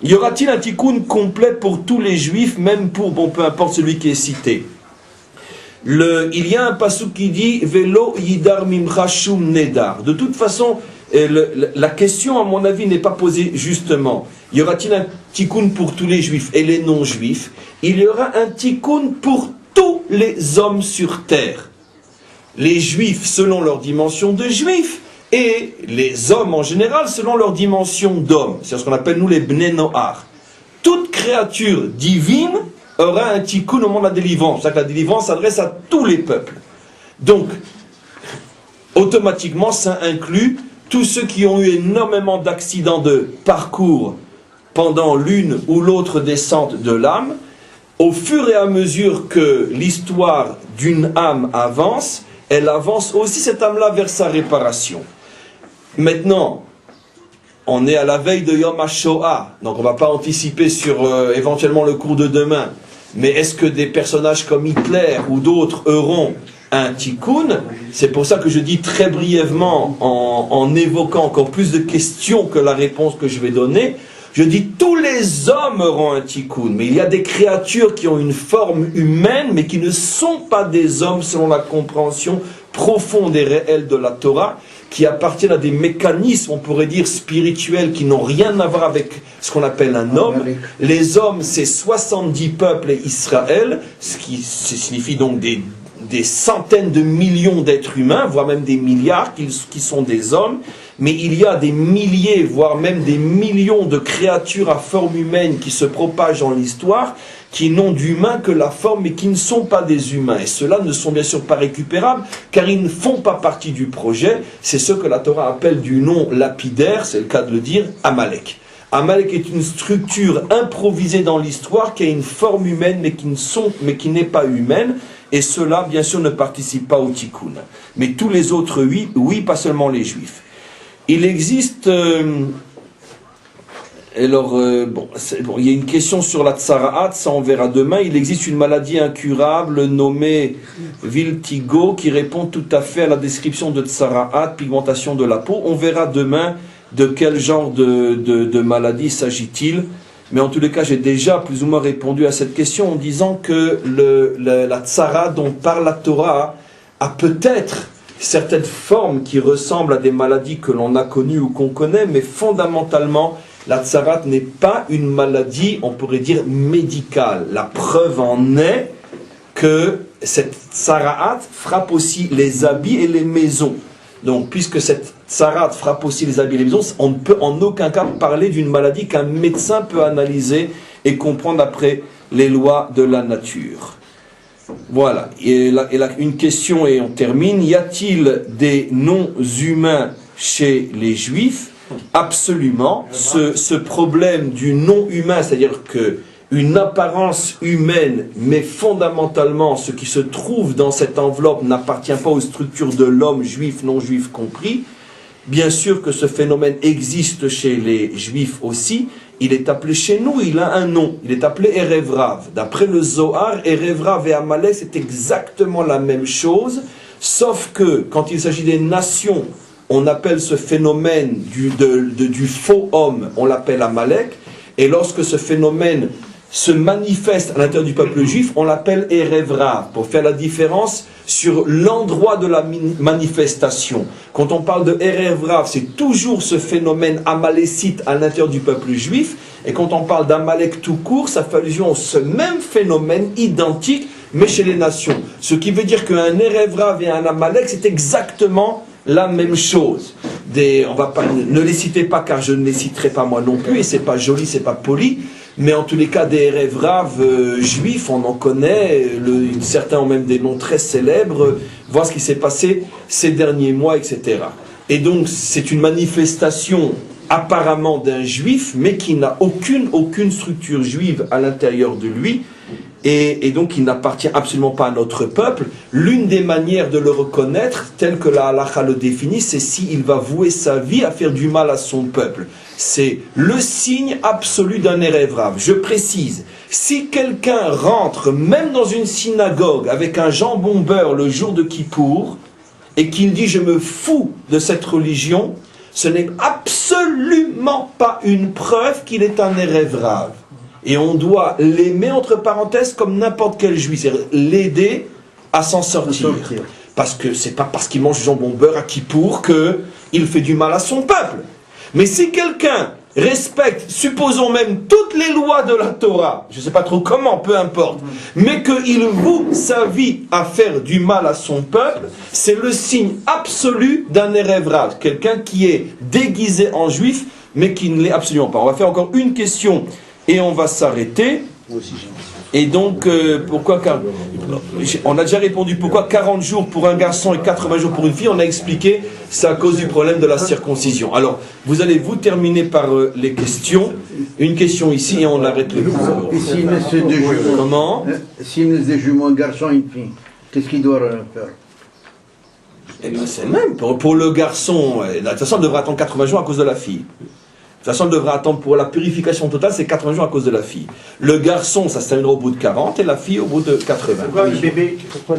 y aura-t-il un tikkun complet pour tous les juifs, même pour, peu importe celui qui est cité? Il y a un pasuk qui dit Velo yidar mimcha shum nedar. De toute façon, la question, à mon avis, n'est pas posée justement. Y aura-t-il un tikkun pour tous les juifs et les non-juifs? Il y aura un tikkun pour tous les hommes sur terre. Les juifs selon leur dimension de juifs, et les hommes en général selon leur dimension d'hommes. C'est ce qu'on appelle nous les Bnei Noach. Toute créature divine aura un tikkun au moment de la délivrance. C'est-à-dire que la délivrance s'adresse à tous les peuples. Donc, automatiquement, ça inclut tous ceux qui ont eu énormément d'accidents de parcours pendant l'une ou l'autre descente de l'âme. Au fur et à mesure que l'histoire d'une âme avance, elle avance aussi cette âme-là vers sa réparation. Maintenant, on est à la veille de Yom HaShoah, donc on ne va pas anticiper sur éventuellement le cours de demain. Mais est-ce que des personnages comme Hitler ou d'autres auront un tikkun? C'est pour ça que je dis très brièvement, en évoquant encore plus de questions que la réponse que je vais donner, je dis tous les hommes auront un tikkun, mais il y a des créatures qui ont une forme humaine, mais qui ne sont pas des hommes selon la compréhension profonde et réelle de la Torah, qui appartiennent à des mécanismes, on pourrait dire, spirituels, qui n'ont rien à voir avec ce qu'on appelle un homme. Les hommes, c'est 70 peuples et Israël, ce qui signifie donc des centaines de millions d'êtres humains, voire même des milliards qui sont des hommes. Mais il y a des milliers, voire même des millions de créatures à forme humaine qui se propagent dans l'histoire, qui n'ont d'humain que la forme, mais qui ne sont pas des humains. Et ceux-là ne sont bien sûr pas récupérables, car ils ne font pas partie du projet. C'est ce que la Torah appelle du nom lapidaire, c'est le cas de le dire, Amalek. Amalek est une structure improvisée dans l'histoire, qui a une forme humaine, mais qui n'est pas humaine. Et ceux-là, bien sûr, ne participent pas au tikkun. Mais tous les autres, oui, pas seulement les juifs. Il existe Alors, il y a une question sur la tsara'at, ça on verra demain. Il existe une maladie incurable nommée Viltigo qui répond tout à fait à la description de tsara'at, pigmentation de la peau. On verra demain de quel genre de maladie s'agit-il. Mais en tous les cas, j'ai déjà plus ou moins répondu à cette question en disant que la tsara dont parle la Torah a peut-être certaines formes qui ressemblent à des maladies que l'on a connues ou qu'on connaît, mais fondamentalement, la tsarat n'est pas une maladie, on pourrait dire, médicale. La preuve en est que cette tsaraat frappe aussi les habits et les maisons. Donc, puisque cette tsarat frappe aussi les habits et les maisons, on ne peut en aucun cas parler d'une maladie qu'un médecin peut analyser et comprendre après les lois de la nature. Voilà. Et là, une question et on termine. Y a-t-il des non-humains chez les Juifs ? Absolument. Ce problème du non-humain, c'est-à-dire qu'une apparence humaine, mais fondamentalement, ce qui se trouve dans cette enveloppe n'appartient pas aux structures de l'homme, juif, non-juif compris. Bien sûr que ce phénomène existe chez les Juifs aussi. Il est appelé chez nous, il a un nom. Il est appelé Erev Rav. D'après le Zohar, Erev Rav et Amalek, c'est exactement la même chose. Sauf que, quand il s'agit des nations, on appelle ce phénomène du faux homme, on l'appelle Amalek. Et lorsque ce phénomène se manifeste à l'intérieur du peuple juif, on l'appelle Erev Rav, pour faire la différence sur l'endroit de la manifestation. Quand on parle de Erev Rav, c'est toujours ce phénomène amalécite à l'intérieur du peuple juif. Et quand on parle d'Amalek tout court, ça fait allusion à ce même phénomène identique, mais chez les nations. Ce qui veut dire qu'un Erev Rav et un Amalek, c'est exactement la même chose. Ne les citez pas car je ne les citerai pas moi non plus, et c'est pas joli, c'est pas poli, mais en tous les cas des Erev Rav juifs, on en connaît, certains ont même des noms très célèbres, voir ce qui s'est passé ces derniers mois, etc. Et donc c'est une manifestation apparemment d'un juif, mais qui n'a aucune structure juive à l'intérieur de lui, et donc il n'appartient absolument pas à notre peuple. L'une des manières de le reconnaître, telle que la halakha le définit, c'est s'il va vouer sa vie à faire du mal à son peuple. C'est le signe absolu d'un Erev Rav. Je précise, si quelqu'un rentre même dans une synagogue avec un jambon beurre le jour de Kippour, et qu'il dit « je me fous de cette religion », ce n'est absolument pas une preuve qu'il est un Erev Rav. Et on doit l'aimer, entre parenthèses, comme n'importe quel juif. C'est-à-dire l'aider à s'en sortir. Parce que c'est pas parce qu'il mange du jambon beurre à Kippour qu'il fait du mal à son peuple. Mais si quelqu'un respecte, supposons même, toutes les lois de la Torah, je ne sais pas trop comment, peu importe, mais qu'il voue sa vie à faire du mal à son peuple, c'est le signe absolu d'un Erev Rav. Quelqu'un qui est déguisé en juif, mais qui ne l'est absolument pas. On va faire encore une question. Et on va s'arrêter. Et donc, pourquoi on a déjà répondu pourquoi 40 jours pour un garçon et 80 jours pour une fille. On a expliqué, c'est à cause du problème de la circoncision. Alors, vous allez vous terminer par les questions. Une question ici et on arrête le cours. Et s'il naissent deux jumeaux, comment s'il naissent des jumeaux, un garçon et une fille, qu'est-ce qu'il doit faire? Eh bien, c'est le même. Pour le garçon, de toute façon, il devra attendre 80 jours à cause de la fille. De toute façon, elle devra attendre pour la purification totale, c'est 80 jours à cause de la fille. Le garçon, ça se terminera au bout de 40 et la fille au bout de 80. Pourquoi le bébé, pourquoi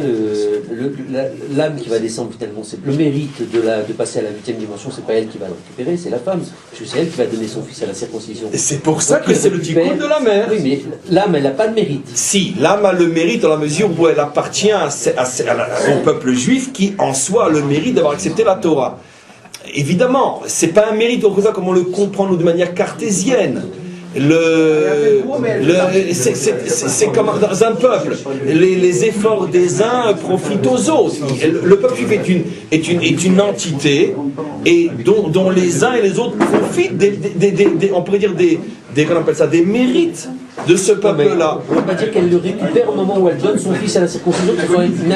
l'âme qui va descendre finalement, c'est le mérite de passer à la 8e dimension, c'est pas elle qui va le récupérer, c'est la femme. Parce que c'est elle qui va donner son fils à la circoncision. Et c'est pour ça que c'est le tikkun de la mère. Oui, mais l'âme, elle n'a pas de mérite. Si, l'âme a le mérite dans la mesure où elle appartient au peuple juif qui, en soi, a le mérite d'avoir accepté la Torah. Évidemment, c'est pas un mérite comme on le comprend nous de manière cartésienne. C'est comme dans un peuple. Les efforts des uns profitent aux autres. Le peuple juif est une entité et dont les uns et les autres profitent on pourrait dire qu'on appelle ça des mérites de ce peuple-là. On ne va pas dire qu'elle le récupère au moment où elle donne son fils à la circoncision, que ce soit une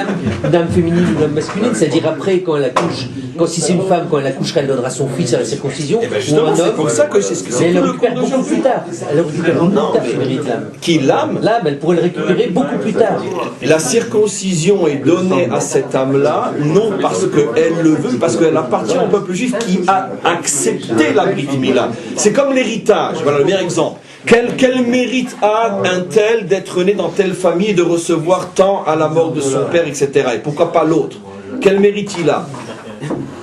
âme féminine ou une âme masculine, c'est-à-dire après quand elle accouche si c'est une femme, quand elle accouchera, elle donnera son fils à la circoncision. Eh ben ou justement, un c'est homme, pour ça que c'est ce que mais c'est elle tout le le cours récupère beaucoup d'aujourd'hui. plus tard. Elle le récupère beaucoup plus tard, ce mérite l'âme. Qui l'âme, L'âme, elle pourrait le récupérer beaucoup plus tard. la circoncision est donnée à cette âme-là, non parce qu'elle le veut, parce qu'elle appartient au peuple juif qui a accepté la Brit Mila. C'est comme l'héritage, voilà le meilleur exemple. Quel mérite a un tel d'être né dans telle famille et de recevoir tant à la mort de son père, etc. Et pourquoi pas l'autre? Quel mérite il a?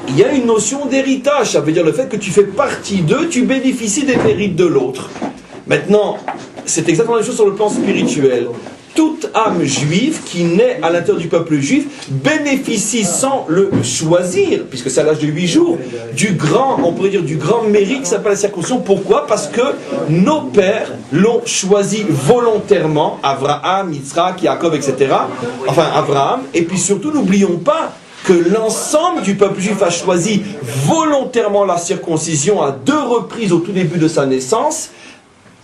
Il y a une notion d'héritage, ça veut dire le fait que tu fais partie d'eux, tu bénéficies des mérites de l'autre. Maintenant, c'est exactement la même chose sur le plan spirituel. Toute âme juive qui naît à l'intérieur du peuple juif bénéficie sans le choisir, puisque c'est à l'âge de 8 jours, du grand, on pourrait dire du grand mérite qui s'appelle la circoncision. Pourquoi? Parce que nos pères l'ont choisi volontairement, Abraham, Yitzhak, Jacob, etc. Enfin, Abraham. Et puis surtout, n'oublions pas que l'ensemble du peuple juif a choisi volontairement la circoncision à 2 reprises au tout début de sa naissance,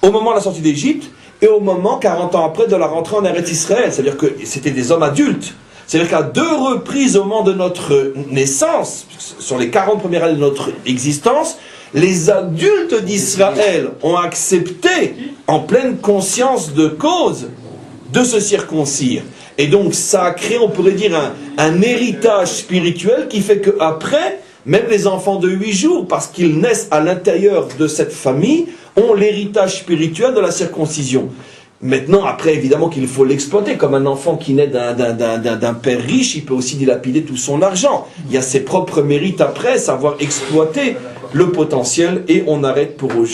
au moment de la sortie d'Égypte, et au moment, 40 ans après, de la rentrée en Eretz Israël. C'est-à-dire que c'était des hommes adultes. C'est-à-dire qu'à 2 reprises au moment de notre naissance, sur les 40 premières années de notre existence, les adultes d'Israël ont accepté, en pleine conscience de cause, de se circoncire. Et donc ça a créé, on pourrait dire, un héritage spirituel qui fait qu'après, même les enfants de 8 jours, parce qu'ils naissent à l'intérieur de cette famille, ont l'héritage spirituel de la circoncision. Maintenant, après, évidemment qu'il faut l'exploiter. Comme un enfant qui naît d'un père riche, il peut aussi dilapider tout son argent. Il y a ses propres mérites après, savoir exploiter le potentiel. Et on arrête pour aujourd'hui.